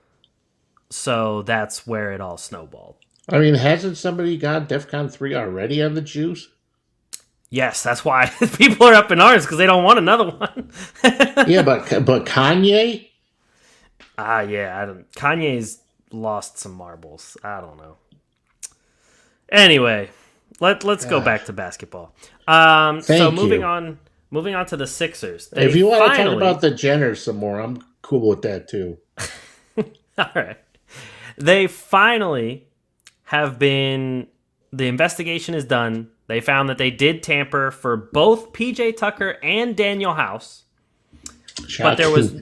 [SPEAKER 1] So that's where it all snowballed.
[SPEAKER 2] I mean, hasn't somebody got DEFCON 3 already on the Jews?
[SPEAKER 1] Yes, that's why people are up in arms because they don't want another one.
[SPEAKER 2] Yeah, but Kanye?
[SPEAKER 1] Kanye's lost some marbles. I don't know. Anyway, let's go back to basketball. So moving on to the Sixers.
[SPEAKER 2] If you want to talk about the Jenners some more, I'm cool with that too.
[SPEAKER 1] All right. They finally have been. The investigation is done. They found that they did tamper for both PJ Tucker and Daniel House. But there was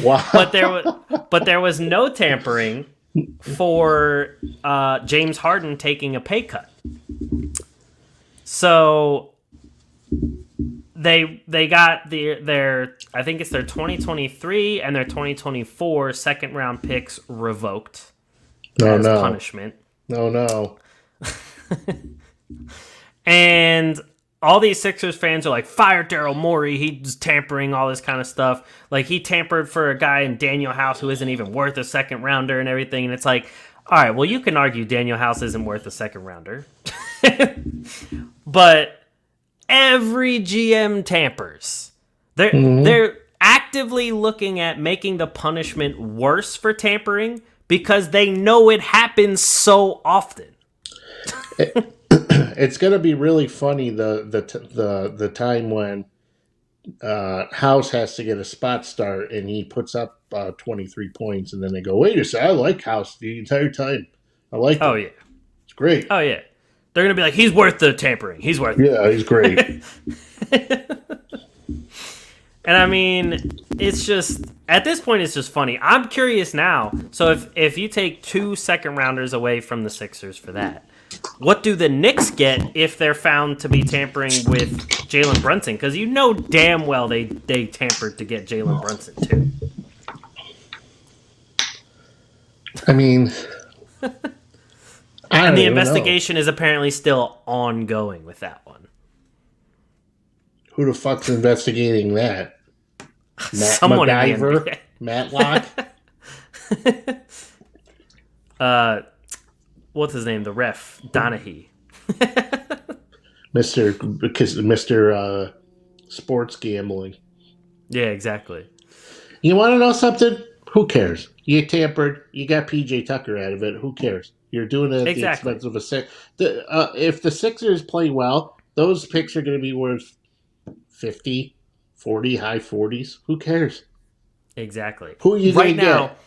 [SPEAKER 2] wow.
[SPEAKER 1] but there was no tampering for James Harden taking a pay cut. So they got their I think it's their 2023 and their 2024 second round picks revoked as punishment.
[SPEAKER 2] No.
[SPEAKER 1] And all these Sixers fans are like, fire Daryl Morey, he's tampering, all this kind of stuff. Like, he tampered for a guy in Daniel House who isn't even worth a second rounder and everything. And it's like, all right, well, you can argue Daniel House isn't worth a second rounder. But every GM tampers. They're actively looking at making the punishment worse for tampering because they know it happens so often.
[SPEAKER 2] It's going to be really funny the time when House has to get a spot start and he puts up 23 points and then they go, wait a second, I like House the entire time. I like him.
[SPEAKER 1] Oh, yeah.
[SPEAKER 2] It's great.
[SPEAKER 1] Oh, yeah. They're going to be like, he's worth the tampering. He's worth it.
[SPEAKER 2] Yeah, he's great.
[SPEAKER 1] And I mean, it's just, at this point, it's just funny. I'm curious now. So if you take 2 second rounders away from the Sixers for that, what do the Knicks get if they're found to be tampering with Jalen Brunson? Because you know damn well they tampered to get Jalen Brunson, too.
[SPEAKER 2] I mean,
[SPEAKER 1] and the investigation is apparently still ongoing with that one.
[SPEAKER 2] Who the fuck's investigating that?
[SPEAKER 1] Someone
[SPEAKER 2] MacGyver? Matlock?
[SPEAKER 1] What's his name? The ref, Donahue.
[SPEAKER 2] Mr. Sports Gambling.
[SPEAKER 1] Yeah, exactly.
[SPEAKER 2] You want to know something? Who cares? You tampered. You got PJ Tucker out of it. Who cares? You're doing it at the expense of a six. If the Sixers play well, those picks are going to be worth 50, 40, high 40s. Who cares?
[SPEAKER 1] Exactly.
[SPEAKER 2] Who are you going to get?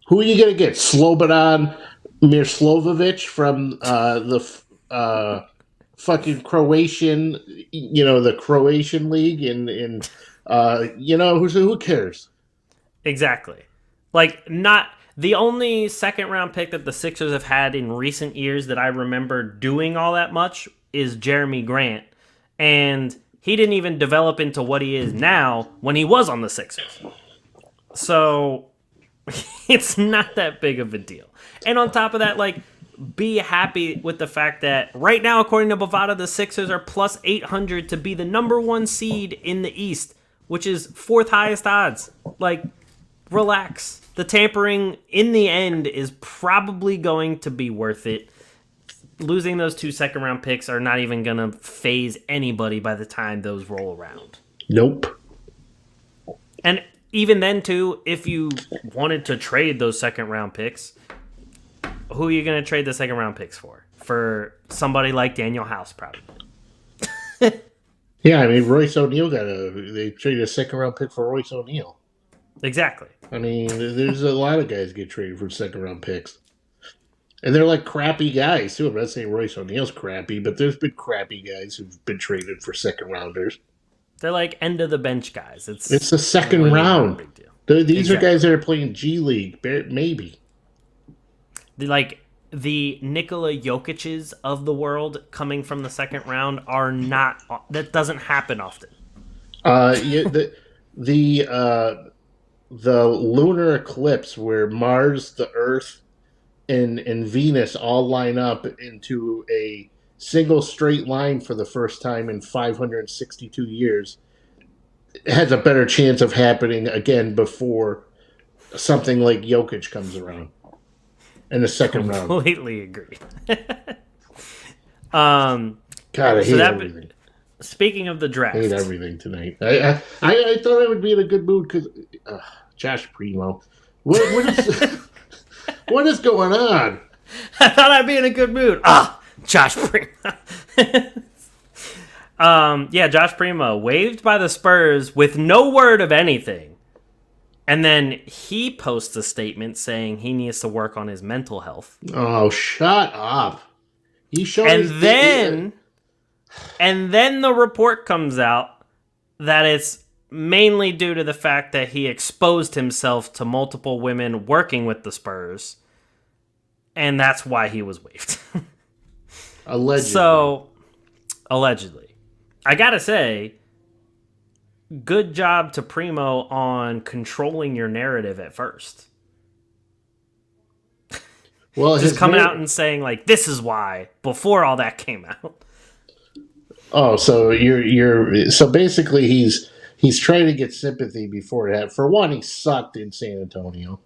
[SPEAKER 2] Who are you going to get? Slobodan Mirslovovic from the fucking Croatian, the Croatian league, and who cares?
[SPEAKER 1] Exactly. Like, not the only second round pick that the Sixers have had in recent years that I remember doing all that much is Jeremy Grant, and he didn't even develop into what he is now when he was on the Sixers. So it's not that big of a deal. And on top of that, like, be happy with the fact that right now, according to Bovada, the Sixers are plus 800 to be the number 1 seed in the East, which is 4th highest odds. Like, relax. The tampering, in the end, is probably going to be worth it. Losing those 2 second-round picks are not even going to phase anybody by the time those roll around.
[SPEAKER 2] Nope.
[SPEAKER 1] And even then, too, if you wanted to trade those second-round picks, who are you going to trade the second-round picks for? For somebody like Daniel House, probably.
[SPEAKER 2] Yeah, I mean, Royce O'Neal they traded a second-round pick for Royce O'Neal.
[SPEAKER 1] Exactly.
[SPEAKER 2] I mean, there's a lot of guys get traded for second-round picks. And they're like crappy guys, too. I'm not saying Royce O'Neal's crappy, but there's been crappy guys who've been traded for second-rounders.
[SPEAKER 1] They're like end-of-the-bench guys. It's
[SPEAKER 2] the second
[SPEAKER 1] really
[SPEAKER 2] round.
[SPEAKER 1] Big deal.
[SPEAKER 2] These are guys that are playing G League, maybe.
[SPEAKER 1] Like, the Nikola Jokic's of the world coming from the second round are not... That doesn't happen often.
[SPEAKER 2] The lunar eclipse where Mars, the Earth, and Venus all line up into a single straight line for the first time in 562 years, it has a better chance of happening again before something like Jokic comes around in the second round.
[SPEAKER 1] Completely agree.
[SPEAKER 2] God, I hate everything.
[SPEAKER 1] Speaking of the draft,
[SPEAKER 2] I hate everything tonight. I thought I would be in a good mood because Josh Primo. What is what is going on?
[SPEAKER 1] I thought I'd be in a good mood. Josh Primo. Yeah, Josh Primo waived by the Spurs with no word of anything. And then he posts a statement saying he needs to work on his mental health.
[SPEAKER 2] Oh, shut up. He showed
[SPEAKER 1] and then the report comes out that it's mainly due to the fact that he exposed himself to multiple women working with the Spurs. And that's why he was waived.
[SPEAKER 2] Allegedly.
[SPEAKER 1] So, allegedly. I gotta say, good job to Primo on controlling your narrative at first.
[SPEAKER 2] Well,
[SPEAKER 1] just coming out and saying, like, this is why, before all that came out.
[SPEAKER 2] Oh, so so basically he's trying to get sympathy before it happened. For one, he sucked in San Antonio.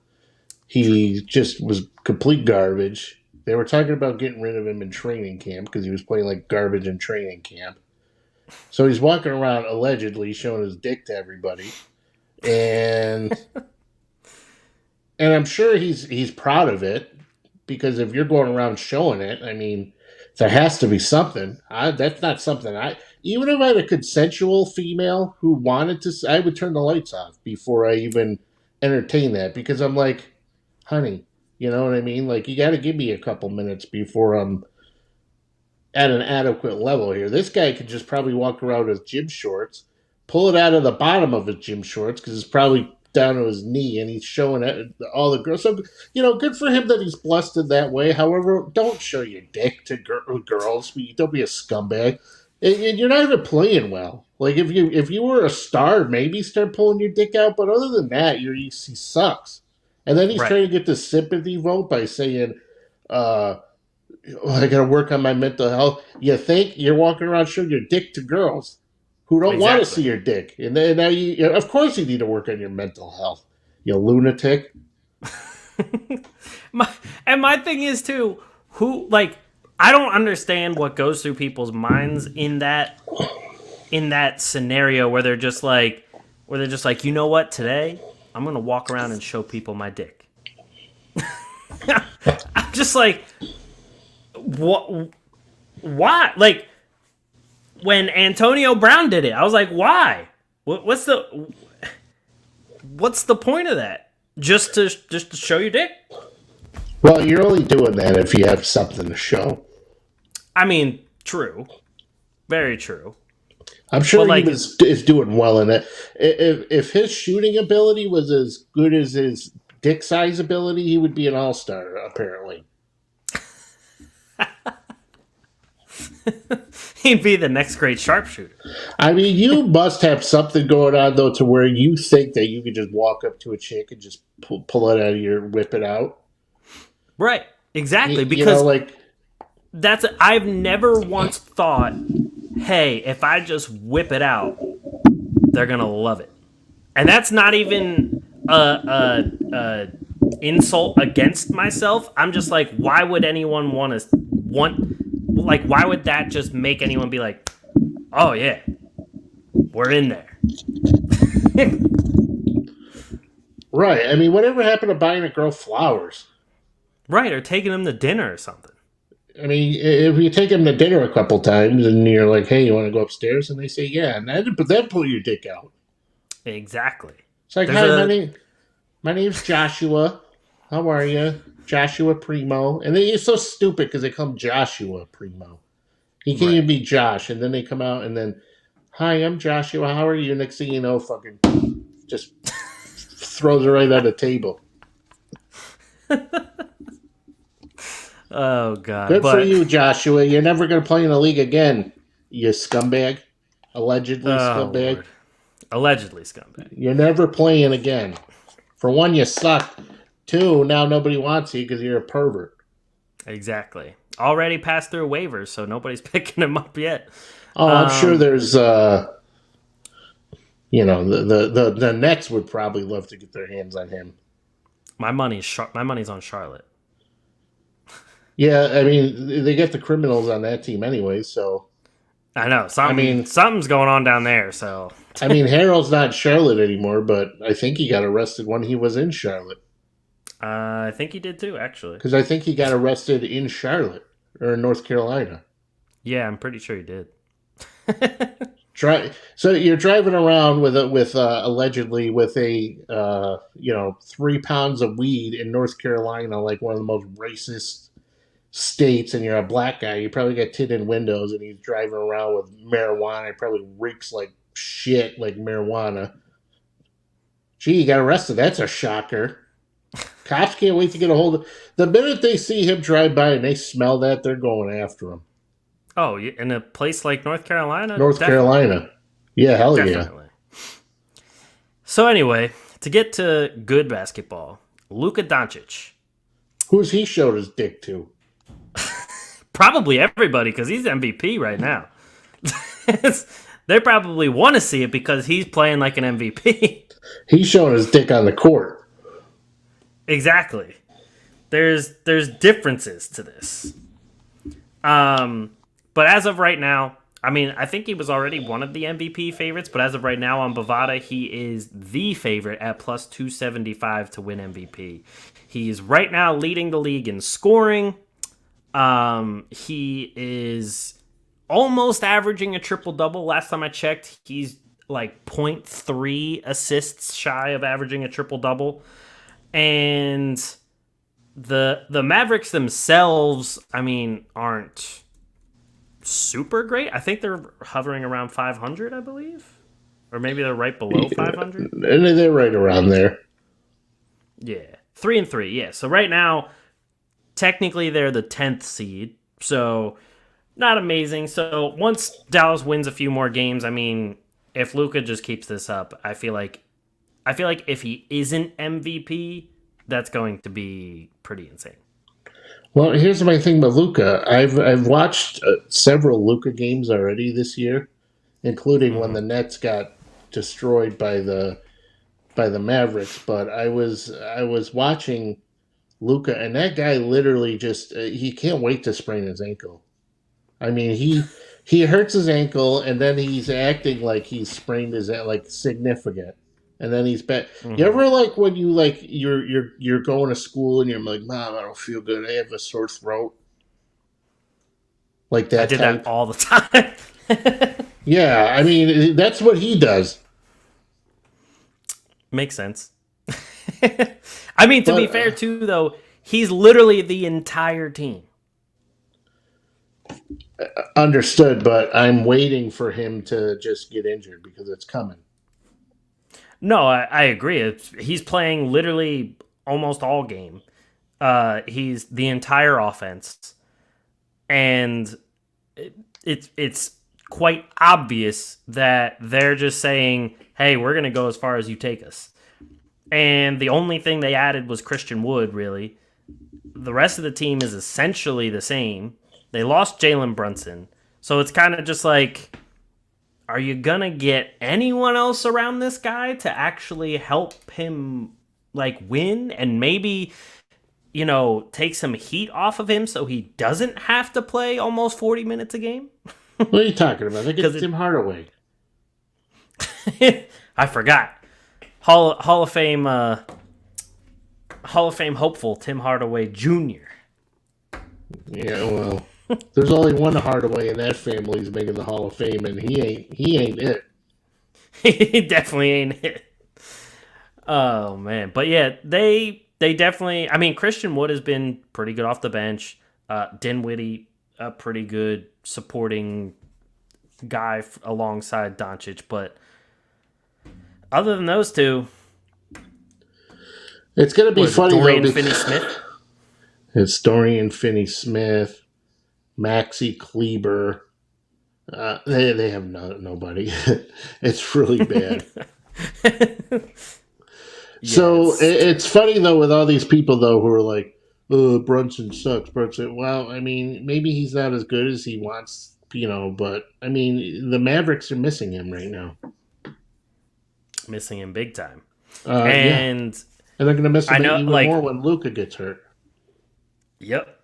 [SPEAKER 2] He just was complete garbage. They were talking about getting rid of him in training camp because he was playing like garbage in training camp. So he's walking around allegedly showing his dick to everybody, and I'm sure he's proud of it because if you're going around showing it, I mean, there has to be something. That's not something even if I had a consensual female who wanted to, I would turn the lights off before I even entertain that because I'm like, honey, you know what I mean? Like, you got to give me a couple minutes before I'm at an adequate level here. This guy could just probably walk around with gym shorts, pull it out of the bottom of his gym shorts because it's probably down to his knee, and he's showing it all the girls. So, good for him that he's blessed in that way. However, don't show your dick to girls. Don't be a scumbag. And you're not even playing well. Like, if you were a star, maybe start pulling your dick out. But other than that, he sucks. And then he's trying to get the sympathy vote by saying, I got to work on my mental health. You think you're walking around showing your dick to girls who don't want to see your dick. And then now of course you need to work on your mental health, you lunatic.
[SPEAKER 1] my thing is too, I don't understand what goes through people's minds in that scenario where they're just like, you know what, today I'm going to walk around and show people my dick. I'm just like, what? Why? Like, when Antonio Brown did it, I was like, why? What's the point of that? Just to show your dick?
[SPEAKER 2] Well, you're only doing that if you have something to show.
[SPEAKER 1] I mean, true. Very true.
[SPEAKER 2] I'm sure he is doing well in it. If his shooting ability was as good as his dick size ability, he would be an all-star, apparently.
[SPEAKER 1] He'd be the next great sharpshooter.
[SPEAKER 2] I mean, you must have something going on, though, to where you think that you could just walk up to a chick and just pull it out of whip it out.
[SPEAKER 1] Right. Exactly. Because I've never once thought, hey, if I just whip it out, they're going to love it. And that's not even a insult against myself. I'm just like, why would anyone why would that just make anyone be like, oh yeah, we're in there?
[SPEAKER 2] Right. I mean, whatever happened to buying a girl flowers?
[SPEAKER 1] Right, or taking them to dinner or something.
[SPEAKER 2] I mean, if you take them to dinner a couple times and you're like, hey, you want to go upstairs? And they say, yeah. And then pull your dick out.
[SPEAKER 1] Exactly.
[SPEAKER 2] It's like, hi, my name's Joshua. How are you? Joshua Primo. And then you're so stupid because they call him Joshua Primo. He can't even be Josh. And then they come out and then, hi, I'm Joshua. How are you? Next thing you know, fucking just throws it right on the table.
[SPEAKER 1] Oh, God.
[SPEAKER 2] Good for you, Joshua. You're never going to play in the league again, you scumbag. Allegedly scumbag.
[SPEAKER 1] Lord. Allegedly scumbag.
[SPEAKER 2] You're never playing again. For one, you suck. Two, now nobody wants you because you're a pervert.
[SPEAKER 1] Exactly. Already passed through waivers, so nobody's picking him up yet.
[SPEAKER 2] Oh, I'm sure
[SPEAKER 1] Um,
[SPEAKER 2] there's, the Nets would probably love to get their hands on him.
[SPEAKER 1] my money's on Charlotte.
[SPEAKER 2] Yeah, I mean, they get the criminals on that team anyway, so.
[SPEAKER 1] I know
[SPEAKER 2] I mean,
[SPEAKER 1] something's going on down there. So
[SPEAKER 2] Harold's not Charlotte anymore, but I think he got arrested when he was in Charlotte.
[SPEAKER 1] I think he did too, actually.
[SPEAKER 2] Because I think he got arrested in Charlotte or in North Carolina.
[SPEAKER 1] Yeah, I'm pretty sure he did.
[SPEAKER 2] So you're driving around with allegedly with a 3 pounds of weed in North Carolina, like one of the most racist states, and you're a black guy. You probably got tinted windows, and he's driving around with marijuana. It probably reeks like shit, like marijuana. Gee, he got arrested. That's a shocker. Cops can't wait to get a hold of. The minute they see him drive by and they smell that, they're going after him.
[SPEAKER 1] Oh, in a place like North Carolina?
[SPEAKER 2] North Carolina. Yeah, hell
[SPEAKER 1] Definitely. Yeah. So anyway, to get to good basketball, Luka Doncic.
[SPEAKER 2] Who's he showed his dick to?
[SPEAKER 1] Probably everybody, because he's MVP right now. They probably want to see it because he's playing like an MVP.
[SPEAKER 2] He's showing his dick on the court.
[SPEAKER 1] Exactly. There's differences to this. But as of right now, I mean, I think he was already one of the MVP favorites, but as of right now on Bovada, he is the favorite at plus 275 to win MVP. He's right now leading the league in scoring. He is almost averaging a triple-double. Last time I checked, he's like 0.3 assists shy of averaging a triple-double. And the Mavericks themselves, I mean, aren't super great. I think they're hovering around 500, I believe. Or maybe they're right below 500.
[SPEAKER 2] And they're right around there.
[SPEAKER 1] Yeah. 3-3, yeah. So right now, technically they're the 10th seed. So not amazing. So once Dallas wins a few more games, I mean, if Luka just keeps this up, I feel like if he isn't MVP, that's going to be pretty insane.
[SPEAKER 2] Well, here's my thing with Luka. I've watched several Luka games already this year, including when the Nets got destroyed by the Mavericks. But I was watching Luka, and that guy literally just he can't wait to sprain his ankle. I mean, he hurts his ankle, and then he's acting like he's sprained his like significant. And then he's back. Mm-hmm. You ever like when you like you're going to school and you're like, Mom, I don't feel good. I have a sore throat. Like that.
[SPEAKER 1] I did that all the time.
[SPEAKER 2] Yeah, I mean that's what he does.
[SPEAKER 1] Makes sense. I mean, to be fair too, though, he's literally the entire team.
[SPEAKER 2] Understood, but I'm waiting for him to just get injured because it's coming.
[SPEAKER 1] No, I agree. He's playing literally almost all game. He's the entire offense. And it's quite obvious that they're just saying, hey, we're going to go as far as you take us. And the only thing they added was Christian Wood, really. The rest of the team is essentially the same. They lost Jalen Brunson. So it's kind of just like, are you going to get anyone else around this guy to actually help him like win and maybe, take some heat off of him so he doesn't have to play almost 40 minutes a game?
[SPEAKER 2] What are you talking about? I think it's Tim Hardaway.
[SPEAKER 1] I forgot. Hall of Fame hopeful Tim Hardaway Jr.
[SPEAKER 2] Yeah, well, there's only one Hardaway in that family who's making the Hall of Fame, and he ain't it.
[SPEAKER 1] He definitely ain't it. Oh man, but yeah, they definitely. I mean, Christian Wood has been pretty good off the bench. Dinwiddie, a pretty good supporting guy alongside Doncic, but other than those two,
[SPEAKER 2] it's gonna be funny.
[SPEAKER 1] Dorian Finney-Smith.
[SPEAKER 2] It's Dorian Finney-Smith, Maxi Kleber. They have nobody. It's really bad. So it's funny though with all these people though who are like, "Oh, Brunson sucks." Brunson. Well, I mean, maybe he's not as good as he wants, But I mean, the Mavericks are missing him right now.
[SPEAKER 1] Missing him big time.
[SPEAKER 2] Yeah,
[SPEAKER 1] And
[SPEAKER 2] they're going to miss him
[SPEAKER 1] I know,
[SPEAKER 2] even more when Luka gets hurt.
[SPEAKER 1] Yep.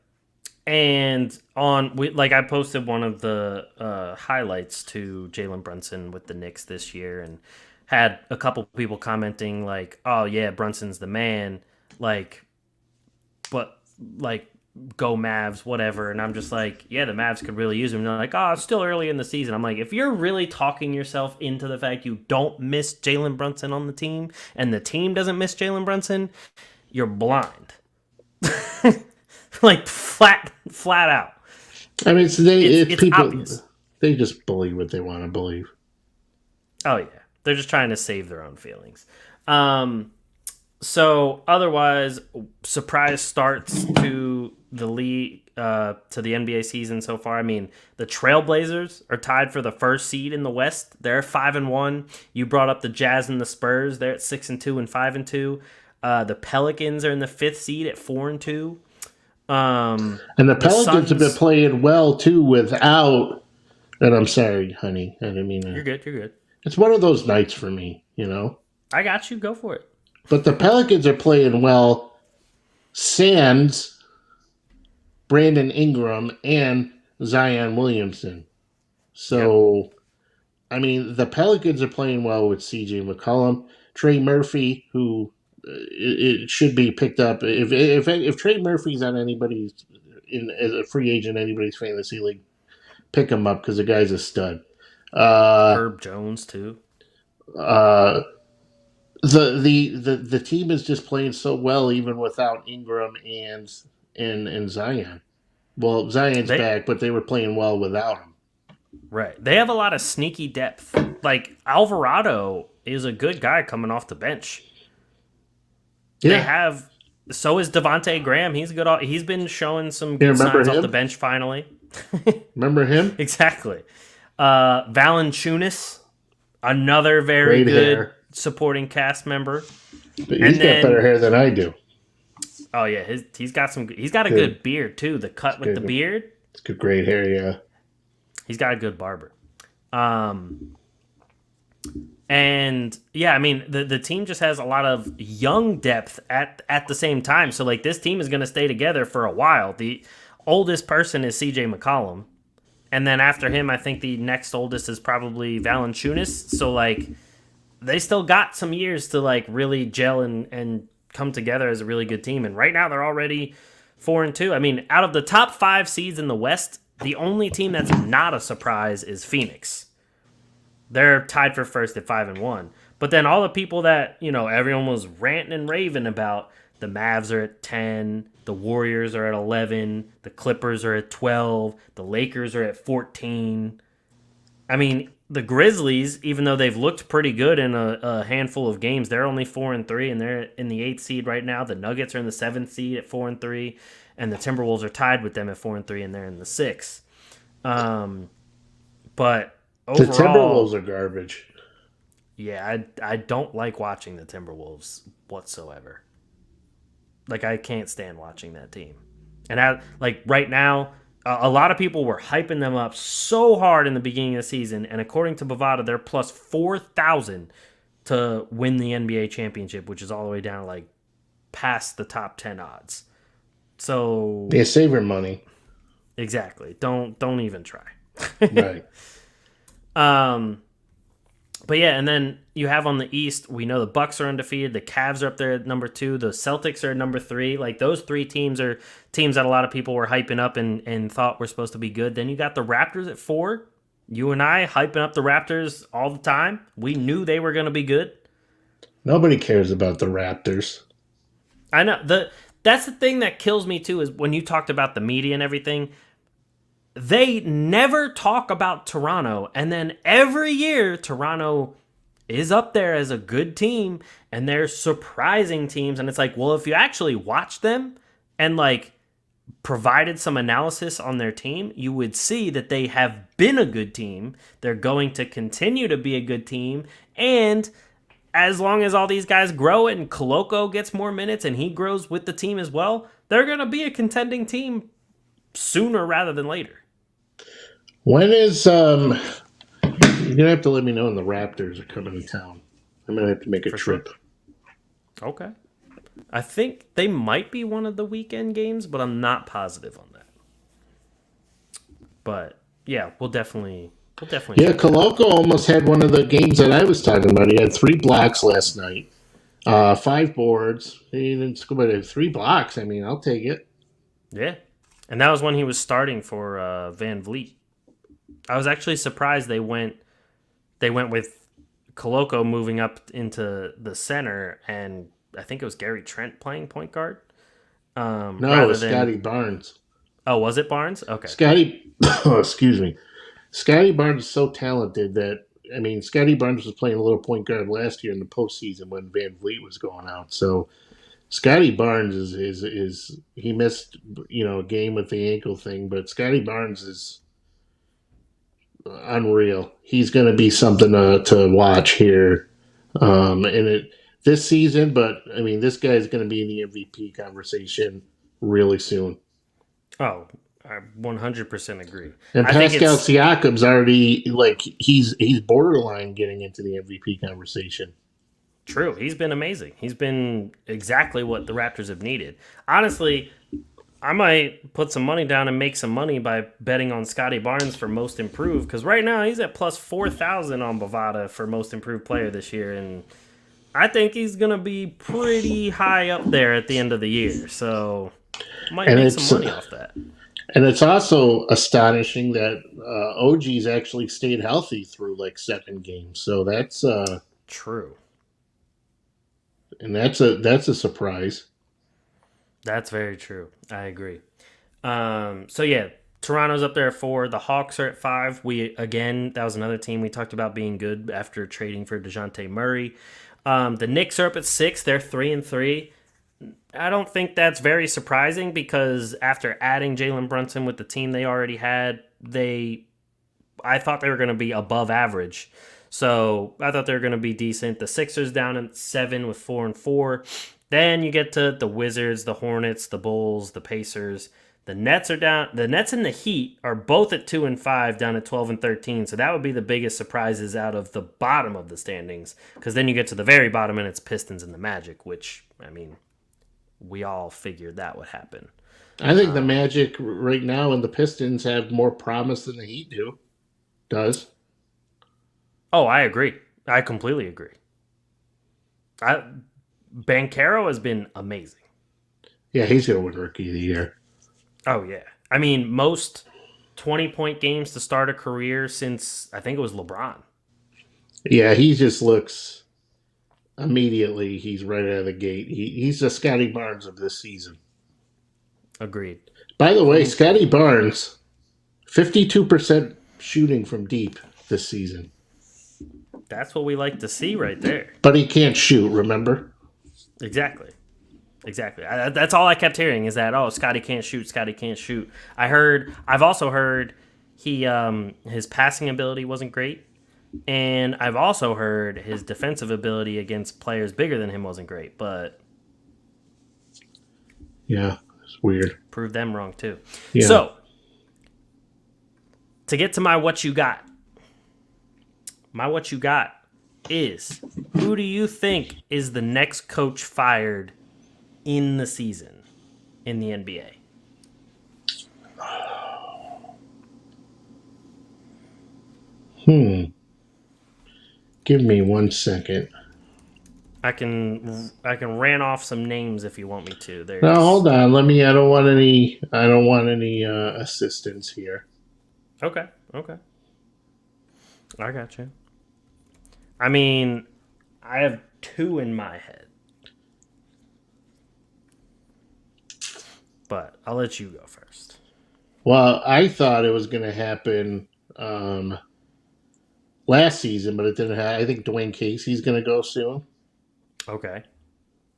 [SPEAKER 1] And I posted one of the highlights to Jalen Brunson with the Knicks this year, and had a couple people commenting like, "Oh yeah, Brunson's the man," but go Mavs, whatever. And I'm just like, yeah, the Mavs could really use him. And they're like, oh, it's still early in the season. I'm like, if you're really talking yourself into the fact you don't miss Jalen Brunson on the team, and the team doesn't miss Jalen Brunson, you're blind. Flat out.
[SPEAKER 2] I mean, it's people.
[SPEAKER 1] Obvious.
[SPEAKER 2] They just believe what they want to believe.
[SPEAKER 1] Oh yeah, they're just trying to save their own feelings. So otherwise, surprise starts to the league, to the NBA season so far. I mean, the Trailblazers are tied for the first seed in the West. They're 5-1. You brought up the Jazz and the Spurs. They're at 6-2 and 5-2. The Pelicans are in the 5th seed at 4-2.
[SPEAKER 2] And the Pelicans have been playing well too without. And I'm sorry, honey. I didn't mean to.
[SPEAKER 1] You're good.
[SPEAKER 2] It's one of those nights for me,
[SPEAKER 1] I got you. Go for it.
[SPEAKER 2] But the Pelicans are playing well. Sans Brandon Ingram and Zion Williamson. So, yep. I mean, the Pelicans are playing well with C.J. McCollum, Trey Murphy, who it should be picked up. If Trey Murphy's on anybody's as a free agent, anybody's fantasy league, pick him up because the guy's a stud.
[SPEAKER 1] Herb Jones too.
[SPEAKER 2] The team is just playing so well even without Ingram and Zion. Well, Zion's back, but they were playing well without him.
[SPEAKER 1] Right. They have a lot of sneaky depth. Like Alvarado is a good guy coming off the bench. Yeah. They have. So is Devontae Graham. He's good. He's been showing some good signs off the bench finally.
[SPEAKER 2] Remember him?
[SPEAKER 1] Exactly. Valanciunas, another very
[SPEAKER 2] Great
[SPEAKER 1] good
[SPEAKER 2] hair.
[SPEAKER 1] Supporting cast member.
[SPEAKER 2] But he's got better hair than I do.
[SPEAKER 1] Oh yeah, he's got a good beard too. The cut with the beard.
[SPEAKER 2] It's good, great hair. Yeah.
[SPEAKER 1] He's got a good barber. And yeah, I mean the team just has a lot of young depth at the same time. So like this team is going to stay together for a while. The oldest person is C.J. McCollum, and then after him, I think the next oldest is probably Valanciunas. So like they still got some years to like really gel and come together as a really good team. And right now they're already 4-2. I mean, out of the top 5 seeds in the West, the only team that's not a surprise is Phoenix. They're tied for first at 5-1. But then all the people that, everyone was ranting and raving about, the Mavs are at 10, the Warriors are at 11, the Clippers are at 12, the Lakers are at 14. I mean, the Grizzlies, even though they've looked pretty good in a handful of games, they're only 4-3, and they're in the 8th seed right now. The Nuggets are in the 7th seed at 4-3, and the Timberwolves are tied with them at 4-3, and they're in the 6th. But overall,
[SPEAKER 2] the Timberwolves are garbage.
[SPEAKER 1] Yeah, I don't like watching the Timberwolves whatsoever. Like, I can't stand watching that team. And right now, a lot of people were hyping them up so hard in the beginning of the season, and according to Bovada, they're plus 4,000 to win the NBA championship, which is all the way down like past the top 10 odds. So
[SPEAKER 2] yeah, save your money.
[SPEAKER 1] Exactly. Don't even try.
[SPEAKER 2] Right.
[SPEAKER 1] But yeah, and then you have on the East, we know the Bucks are undefeated. The Cavs are up there at number 2. The Celtics are at number 3. Like, those 3 teams are teams that a lot of people were hyping up and thought were supposed to be good. Then you got the Raptors at 4. You and I hyping up the Raptors all the time. We knew they were going to be good.
[SPEAKER 2] Nobody cares about the Raptors.
[SPEAKER 1] I know. That's the thing that kills me, too, is when you talked about the media and everything, they never talk about Toronto, and then every year Toronto is up there as a good team, and they're surprising teams, and it's like, well, if you actually watch them and like provided some analysis on their team, you would see that they have been a good team. They're going to continue to be a good team, and as long as all these guys grow and Koloko gets more minutes and he grows with the team as well, they're going to be a contending team sooner rather than later.
[SPEAKER 2] When is you're gonna have to let me know when the Raptors are coming to town. I'm gonna have to make a trip.
[SPEAKER 1] Sure. Okay. I think they might be one of the weekend games, but I'm not positive on that. But yeah, we'll definitely.
[SPEAKER 2] Yeah, Koloko almost had one of the games that I was talking about. He had 3 blocks last night, 5 boards. He didn't score, but 3 blocks. I mean, I'll take it.
[SPEAKER 1] Yeah, and that was when he was starting for Van Vliet. I was actually surprised they went with Koloko moving up into the center, and I think it was Gary Trent playing point guard.
[SPEAKER 2] No, it was Scotty Barnes.
[SPEAKER 1] Oh, was it Barnes? Okay.
[SPEAKER 2] Scotty, excuse me. Scotty Barnes is so talented that, I mean, Scotty Barnes was playing a little point guard last year in the postseason when Van Vliet was going out. So Scotty Barnes is he missed, a game with the ankle thing, but Scotty Barnes is unreal. He's going to be something to watch here, this season. But I mean, this guy's going to be in the MVP conversation really soon.
[SPEAKER 1] Oh, I 100% agree.
[SPEAKER 2] And Pascal Siakam's already he's borderline getting into the MVP conversation.
[SPEAKER 1] True, he's been amazing. He's been exactly what the Raptors have needed. Honestly, I might put some money down and make some money by betting on Scotty Barnes for most improved, because right now he's at plus 4,000 on Bovada for most improved player this year, and I think he's going to be pretty high up there at the end of the year. So might make some money off that.
[SPEAKER 2] And it's also astonishing that OG's actually stayed healthy through 7 games. So that's
[SPEAKER 1] true.
[SPEAKER 2] And that's a surprise.
[SPEAKER 1] That's very true. I agree. So yeah, Toronto's up there at 4. The Hawks are at 5. That was another team we talked about being good after trading for DeJounte Murray. The Knicks are up at 6. They're 3-3. I don't think that's very surprising because after adding Jalen Brunson with the team they already had, I thought they were going to be above average. So I thought they were going to be decent. The Sixers down at 7 with 4-4. Then you get to the Wizards, the Hornets, the Bulls, the Pacers. The Nets are down. The Nets and the Heat are both at 2-5, down at 12-13. So that would be the biggest surprises out of the bottom of the standings. Because then you get to the very bottom and it's Pistons and the Magic, which, I mean, we all figured that would happen.
[SPEAKER 2] I think the Magic right now and the Pistons have more promise than the Heat does.
[SPEAKER 1] Oh, I agree. I completely agree. Banchero has been amazing.
[SPEAKER 2] Yeah, he's going to win Rookie of the Year.
[SPEAKER 1] Oh, yeah. I mean, most 20-point games to start a career since, I think it was LeBron.
[SPEAKER 2] Yeah, he just looks, immediately, he's right out of the gate. He's the Scotty Barnes of this season.
[SPEAKER 1] Agreed.
[SPEAKER 2] By the way, Scotty Barnes, 52% shooting from deep this season.
[SPEAKER 1] That's what we like to see right there.
[SPEAKER 2] But he can't shoot, remember?
[SPEAKER 1] Exactly. That's all I kept hearing is that, Scotty can't shoot. I've also heard his passing ability wasn't great. And I've also heard his defensive ability against players bigger than him wasn't great. But
[SPEAKER 2] yeah, it's weird.
[SPEAKER 1] Proved them wrong too.
[SPEAKER 2] Yeah.
[SPEAKER 1] So, to get to my what you got. My what you got is, who do you think is the next coach fired in the season in the NBA?
[SPEAKER 2] Give me 1 second.
[SPEAKER 1] I can ran off some names if you want me to.
[SPEAKER 2] No, hold on. I don't want any assistance here.
[SPEAKER 1] Okay. I got you. I mean, I have 2 in my head. But I'll let you go first.
[SPEAKER 2] Well, I thought it was going to happen last season, but it didn't happen. I think Dwayne Casey's going to go soon.
[SPEAKER 1] Okay.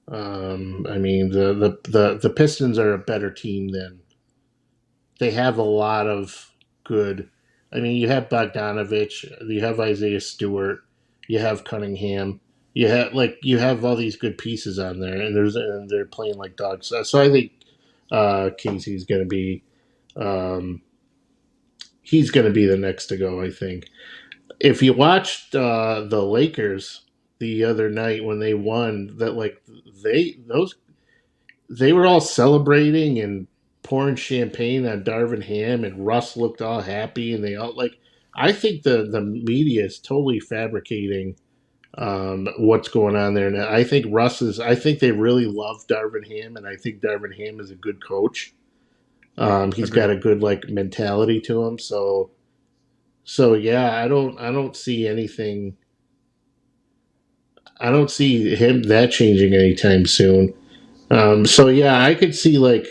[SPEAKER 2] I mean, the Pistons are a better team than they have a lot of good. I mean, you have Bogdanovich, you have Isaiah Stewart, you have Cunningham. you have all these good pieces on there, and they're playing like dogs. So I think Casey's going to be um, he's going to be the next to go. I think. If you watched the Lakers the other night when they won, that like they were all celebrating and pouring champagne on Darvin Ham, and Russ looked all happy, and they all like. I think the media is totally fabricating what's going on there. Now, I think Russ is. I think they really love Darvin Ham, and I think Darvin Ham is a good coach. He's got
[SPEAKER 1] Agreed.
[SPEAKER 2] a good like mentality to him. So yeah, I don't see anything. I don't see him that changing anytime soon. So yeah, I could see like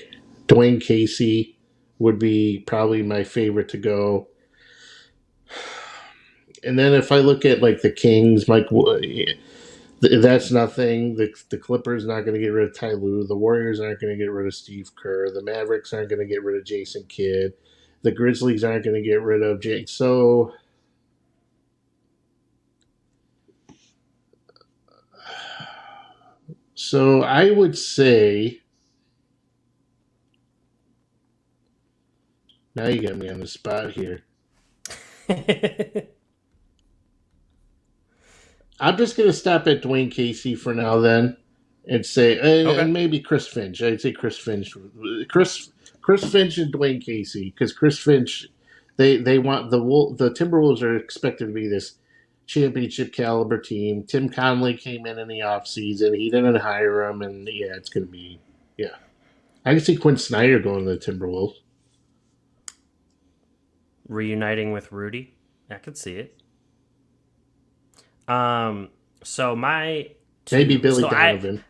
[SPEAKER 2] Dwayne Casey would be probably my favorite to go. And then if I look at like the Kings, that's nothing. The Clippers not going to get rid of Ty Lue. The Warriors aren't going to get rid of Steve Kerr. The Mavericks aren't going to get rid of Jason Kidd. The Grizzlies aren't going to get rid of Jake. So I would say now you got me on the spot here. I'm just going to stop at Dwayne Casey for now, then, and say,
[SPEAKER 1] Okay.
[SPEAKER 2] and maybe Chris Finch. I'd say Chris Finch, Chris Finch, and Dwayne Casey, because Chris Finch, they want the Timberwolves are expected to be this championship caliber team. Tim Conley came in the offseason. He didn't hire him, and yeah, it's going to be yeah. I can see Quinn Snyder going to the Timberwolves.
[SPEAKER 1] Reuniting with Rudy. I could see it. Um, so my
[SPEAKER 2] Maybe
[SPEAKER 1] two,
[SPEAKER 2] Billy
[SPEAKER 1] so I
[SPEAKER 2] Donovan.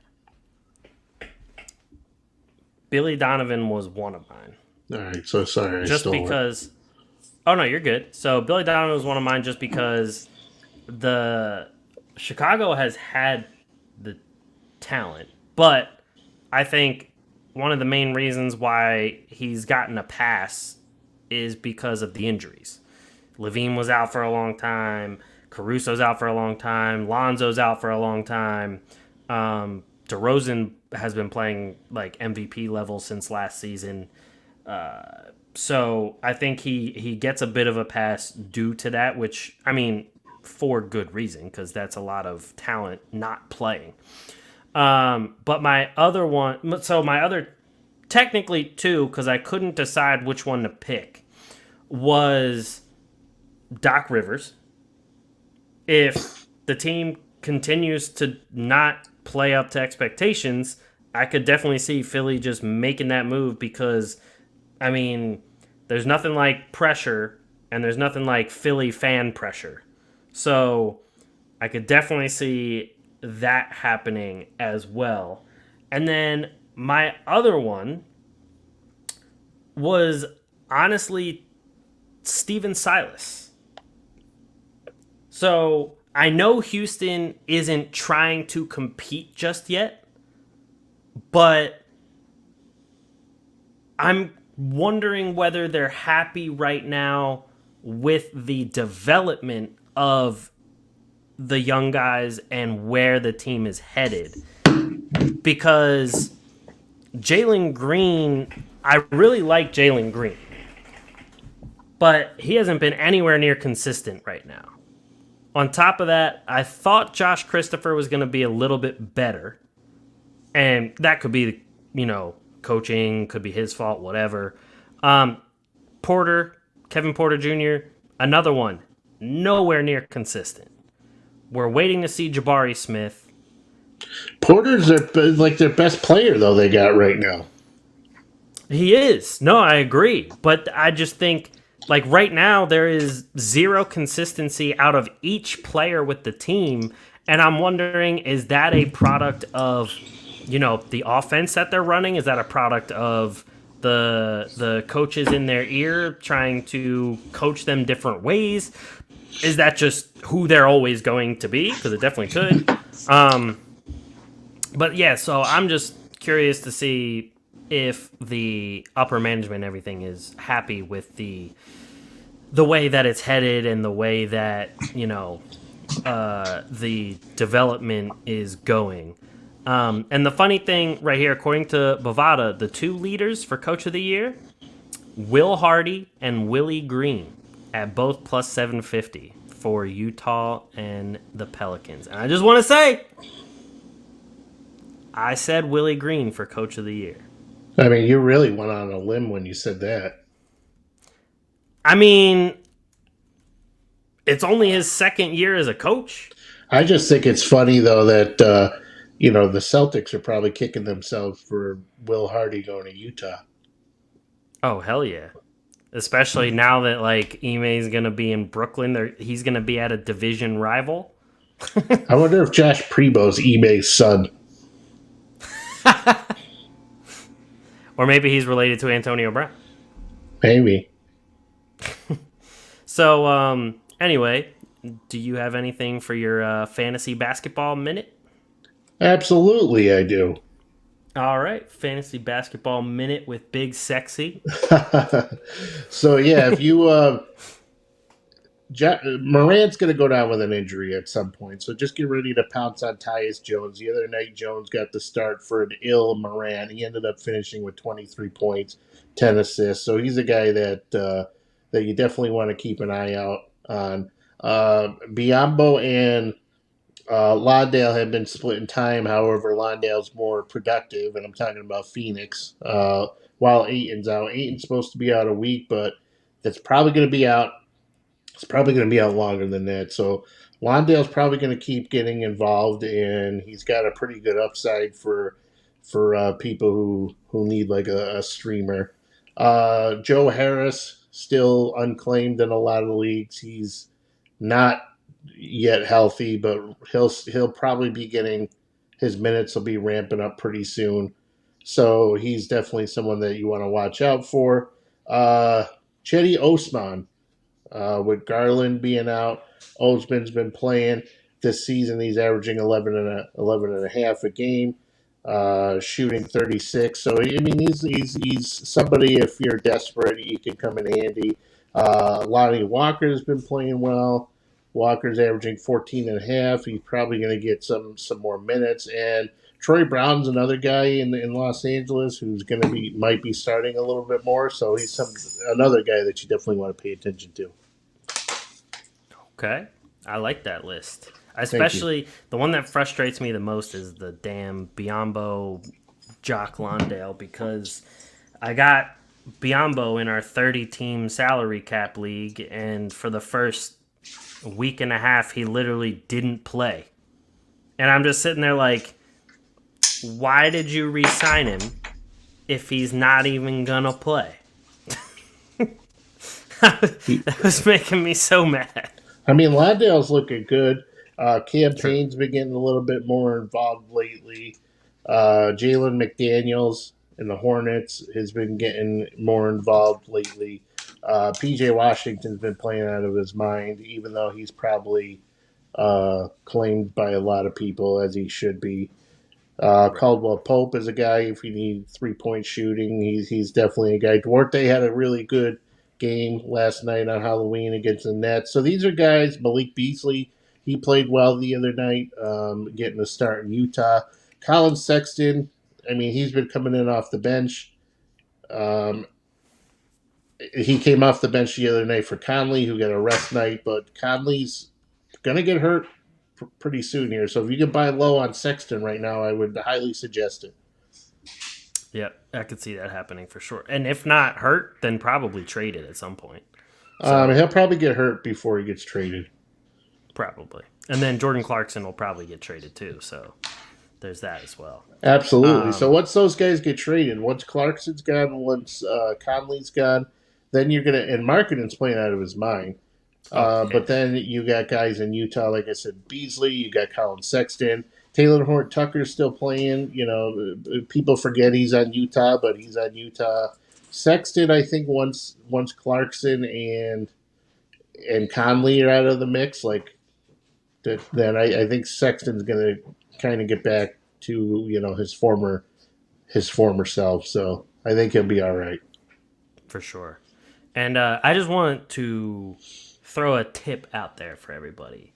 [SPEAKER 1] Billy Donovan was one of mine,
[SPEAKER 2] All right, so sorry I
[SPEAKER 1] just
[SPEAKER 2] stole it.
[SPEAKER 1] because. Oh no, you're good. So Billy Donovan was one of mine, just because the Chicago has had the talent, but I think one of the main reasons why he's gotten a pass is because of the injuries. Levine was out for a long time. Caruso's out for a long time. Lonzo's out for a long time. DeRozan has been playing like MVP level since last season. So I think he gets a bit of a pass due to that, which, I mean, for good reason, because that's a lot of talent not playing. But my other one, so my other, technically two, because I couldn't decide which one to pick, was Doc Rivers. If the team continues to not play up to expectations, I could definitely see Philly just making that move, because, I mean, there's nothing like pressure and there's nothing like Philly fan pressure. So I could definitely see that happening as well. And then my other one was honestly Steven Silas. So I know Houston isn't trying to compete just yet, but I'm wondering whether they're happy right now with the development of the young guys and where the team is headed. Because Jalen Green, I really like Jalen Green, but he hasn't been anywhere near consistent right now. On top of that, I thought Josh Christopher was going to be a little bit better. And that could be, coaching, could be his fault, whatever. Kevin Porter Jr., another one, nowhere near consistent. We're waiting to see Jabari Smith.
[SPEAKER 2] Porter's their best player though they got right now.
[SPEAKER 1] He is. No, I agree. But I just think, like, right now, there is zero consistency out of each player with the team. And I'm wondering, is that a product of, the offense that they're running? Is that a product of the coaches in their ear trying to coach them different ways? Is that just who they're always going to be? Because it definitely could. But yeah, so I'm just curious to see if the upper management and everything is happy with the way that it's headed and the way that, the development is going. And the funny thing right here, according to Bovada, the two leaders for Coach of the Year, Will Hardy and Willie Green, at both plus 750 for Utah and the Pelicans. And I just want to say, I said Willie Green for Coach of the Year.
[SPEAKER 2] I mean, you really went on a limb when you said that.
[SPEAKER 1] I mean, it's only his second year as a coach.
[SPEAKER 2] I just think it's funny, though, that, the Celtics are probably kicking themselves for Will Hardy going to Utah.
[SPEAKER 1] Oh, hell yeah. Especially now that, like, Ime is going to be in Brooklyn. He's going to be at a division rival.
[SPEAKER 2] I wonder if Josh Primo's Ime's son.
[SPEAKER 1] Or maybe he's related to Antonio Brown.
[SPEAKER 2] Maybe.
[SPEAKER 1] So, anyway, do you have anything for your fantasy basketball minute?
[SPEAKER 2] Absolutely, I do.
[SPEAKER 1] All right, fantasy basketball minute with Big Sexy.
[SPEAKER 2] So, yeah, if you... Morant's going to go down with an injury at some point, so just get ready to pounce on Tyus Jones. The other night, Jones got the start for an ill Morant. He ended up finishing with 23 points, 10 assists. So he's a guy that you definitely want to keep an eye out on. Biyombo and Lawndale have been splitting time. However, Lawndale's more productive, and I'm talking about Phoenix. While Ayton's out, Ayton's supposed to be out a week, but that's probably going to be out. It's probably going to be out longer than that. So Lawndale's probably going to keep getting involved, and he's got a pretty good upside for people who need like a streamer. Joe Harris still unclaimed in a lot of leagues. He's not yet healthy, but he'll probably be getting his minutes will be ramping up pretty soon. So he's definitely someone that you want to watch out for. Chetty Osman. With Garland being out, Osman's been playing this season. He's averaging 11 and a half a game, shooting 36. So I mean, he's somebody. If you're desperate, he can come in handy. Lonnie Walker's been playing well. Walker's averaging 14 and a half. He's probably going to get some more minutes. And Troy Brown's another guy in Los Angeles who's might be starting a little bit more. So he's another guy that you definitely want to pay attention to.
[SPEAKER 1] Okay. I like that list. Especially the one that frustrates me the most is the damn Biyombo Jock Lawndale, because I got Biyombo in our 30-team salary cap league, and for the first week and a half, he literally didn't play. And I'm just sitting there like, why did you re-sign him if he's not even gonna play? That was making me so mad.
[SPEAKER 2] I mean, Lawndale's looking good. Cam Payne's been getting a little bit more involved lately. Jalen McDaniels in the Hornets has been getting more involved lately. PJ Washington's been playing out of his mind, even though he's probably claimed by a lot of people, as he should be. Caldwell Pope is a guy, if you need 3-point shooting, he's definitely a guy. Duarte had a really good game last night on Halloween against the Nets. So these are guys. Malik Beasley, he played well the other night, getting a start in Utah. Colin Sexton, I mean, he's been coming in off the bench. He came off the bench the other night for Conley, who got a rest night, but Conley's going to get hurt pretty soon here. So if you can buy low on Sexton right now, I would highly suggest it.
[SPEAKER 1] Yeah, I could see that happening for sure. And if not hurt, then probably traded at some point.
[SPEAKER 2] So, he'll probably get hurt before he gets traded.
[SPEAKER 1] Probably. And then Jordan Clarkson will probably get traded too. So there's that as well.
[SPEAKER 2] Absolutely. So once those guys get traded, once Clarkson's gone, once Conley's gone, then you're going to – and Markkanen's playing out of his mind. But then you got guys in Utah, like I said, Beasley, you got Colin Sexton. Taylor Horton-Tucker's still playing. You know, people forget he's on Utah, but he's on Utah. Sexton, I think once Clarkson and Conley are out of the mix, like then I think Sexton's going to kind of get back to, you know, his former self. So I think he'll be all right.
[SPEAKER 1] For sure. And I just want to throw a tip out there for everybody.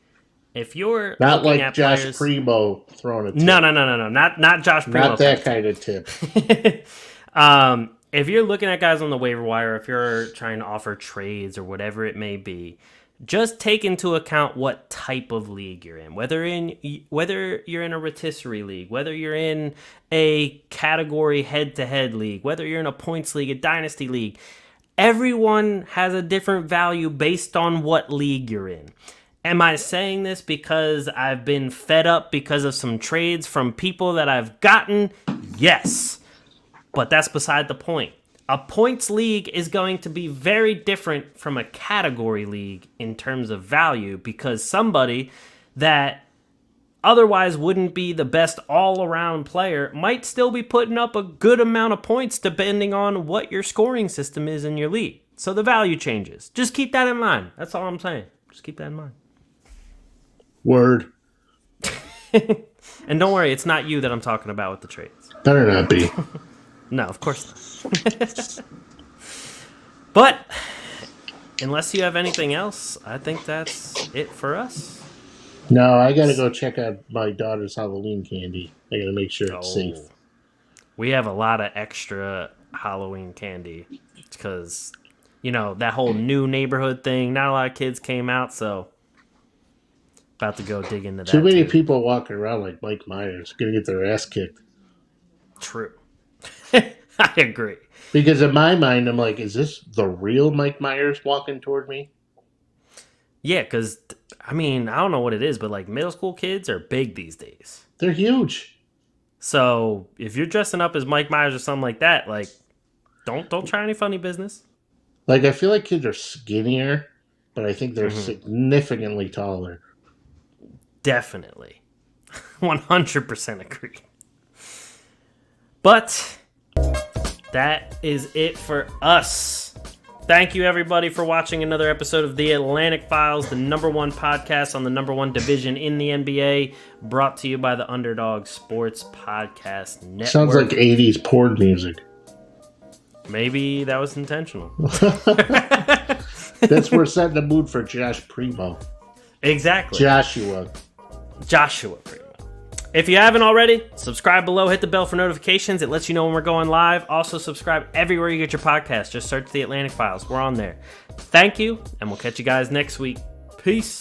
[SPEAKER 1] if you're
[SPEAKER 2] not
[SPEAKER 1] looking
[SPEAKER 2] like
[SPEAKER 1] at
[SPEAKER 2] Josh
[SPEAKER 1] players,
[SPEAKER 2] Primo throwing a tip.
[SPEAKER 1] no, not Josh Primo,
[SPEAKER 2] not that kind of tip.
[SPEAKER 1] If you're looking at guys on the waiver wire, if you're trying to offer trades or whatever it may be, just take into account what type of league you're in. Whether you're in a rotisserie league, whether you're in a category head-to-head league, whether you're in a points league, a dynasty league, everyone has a different value based on what league you're in. Am I saying this because I've been fed up because of some trades from people that I've gotten? Yes. But that's beside the point. A points league is going to be very different from a category league in terms of value because somebody that otherwise wouldn't be the best all-around player might still be putting up a good amount of points depending on what your scoring system is in your league. So the value changes. Just keep that in mind. That's all I'm saying. Just keep that in mind.
[SPEAKER 2] Word.
[SPEAKER 1] And don't worry, it's not you that I'm talking about with the trades.
[SPEAKER 2] Better not be.
[SPEAKER 1] No, of course not. But unless you have anything else, I think that's it for us.
[SPEAKER 2] No, I got to go check out my daughter's Halloween candy. I got to make sure it's safe.
[SPEAKER 1] We have a lot of extra Halloween candy because, that whole new neighborhood thing, not a lot of kids came out, so about to go dig into that.
[SPEAKER 2] Too many people walking around like Mike Myers, going to get their ass kicked.
[SPEAKER 1] True. I agree.
[SPEAKER 2] Because in my mind, I'm like, is this the real Mike Myers walking toward me?
[SPEAKER 1] Yeah, because, I don't know what it is, but like middle school kids are big these days.
[SPEAKER 2] They're huge.
[SPEAKER 1] So if you're dressing up as Mike Myers or something like that, like, don't try any funny business.
[SPEAKER 2] Like, I feel like kids are skinnier, but I think they're significantly taller.
[SPEAKER 1] Definitely. 100% agree. But that is it for us. Thank you, everybody, for watching another episode of The Atlantic Files, the #1 podcast on the #1 division in the NBA, brought to you by the Underdog Sports Podcast Network.
[SPEAKER 2] Sounds like 80s porn music.
[SPEAKER 1] Maybe that was intentional.
[SPEAKER 2] That's we're setting the mood for Josh Primo.
[SPEAKER 1] Exactly.
[SPEAKER 2] Joshua
[SPEAKER 1] Primo. If you haven't already, subscribe below, hit the bell for notifications. It lets you know when we're going live. Also, subscribe everywhere you get your podcast. Just search The Atlantic Files. We're on there. Thank you, and we'll catch you guys next week. Peace.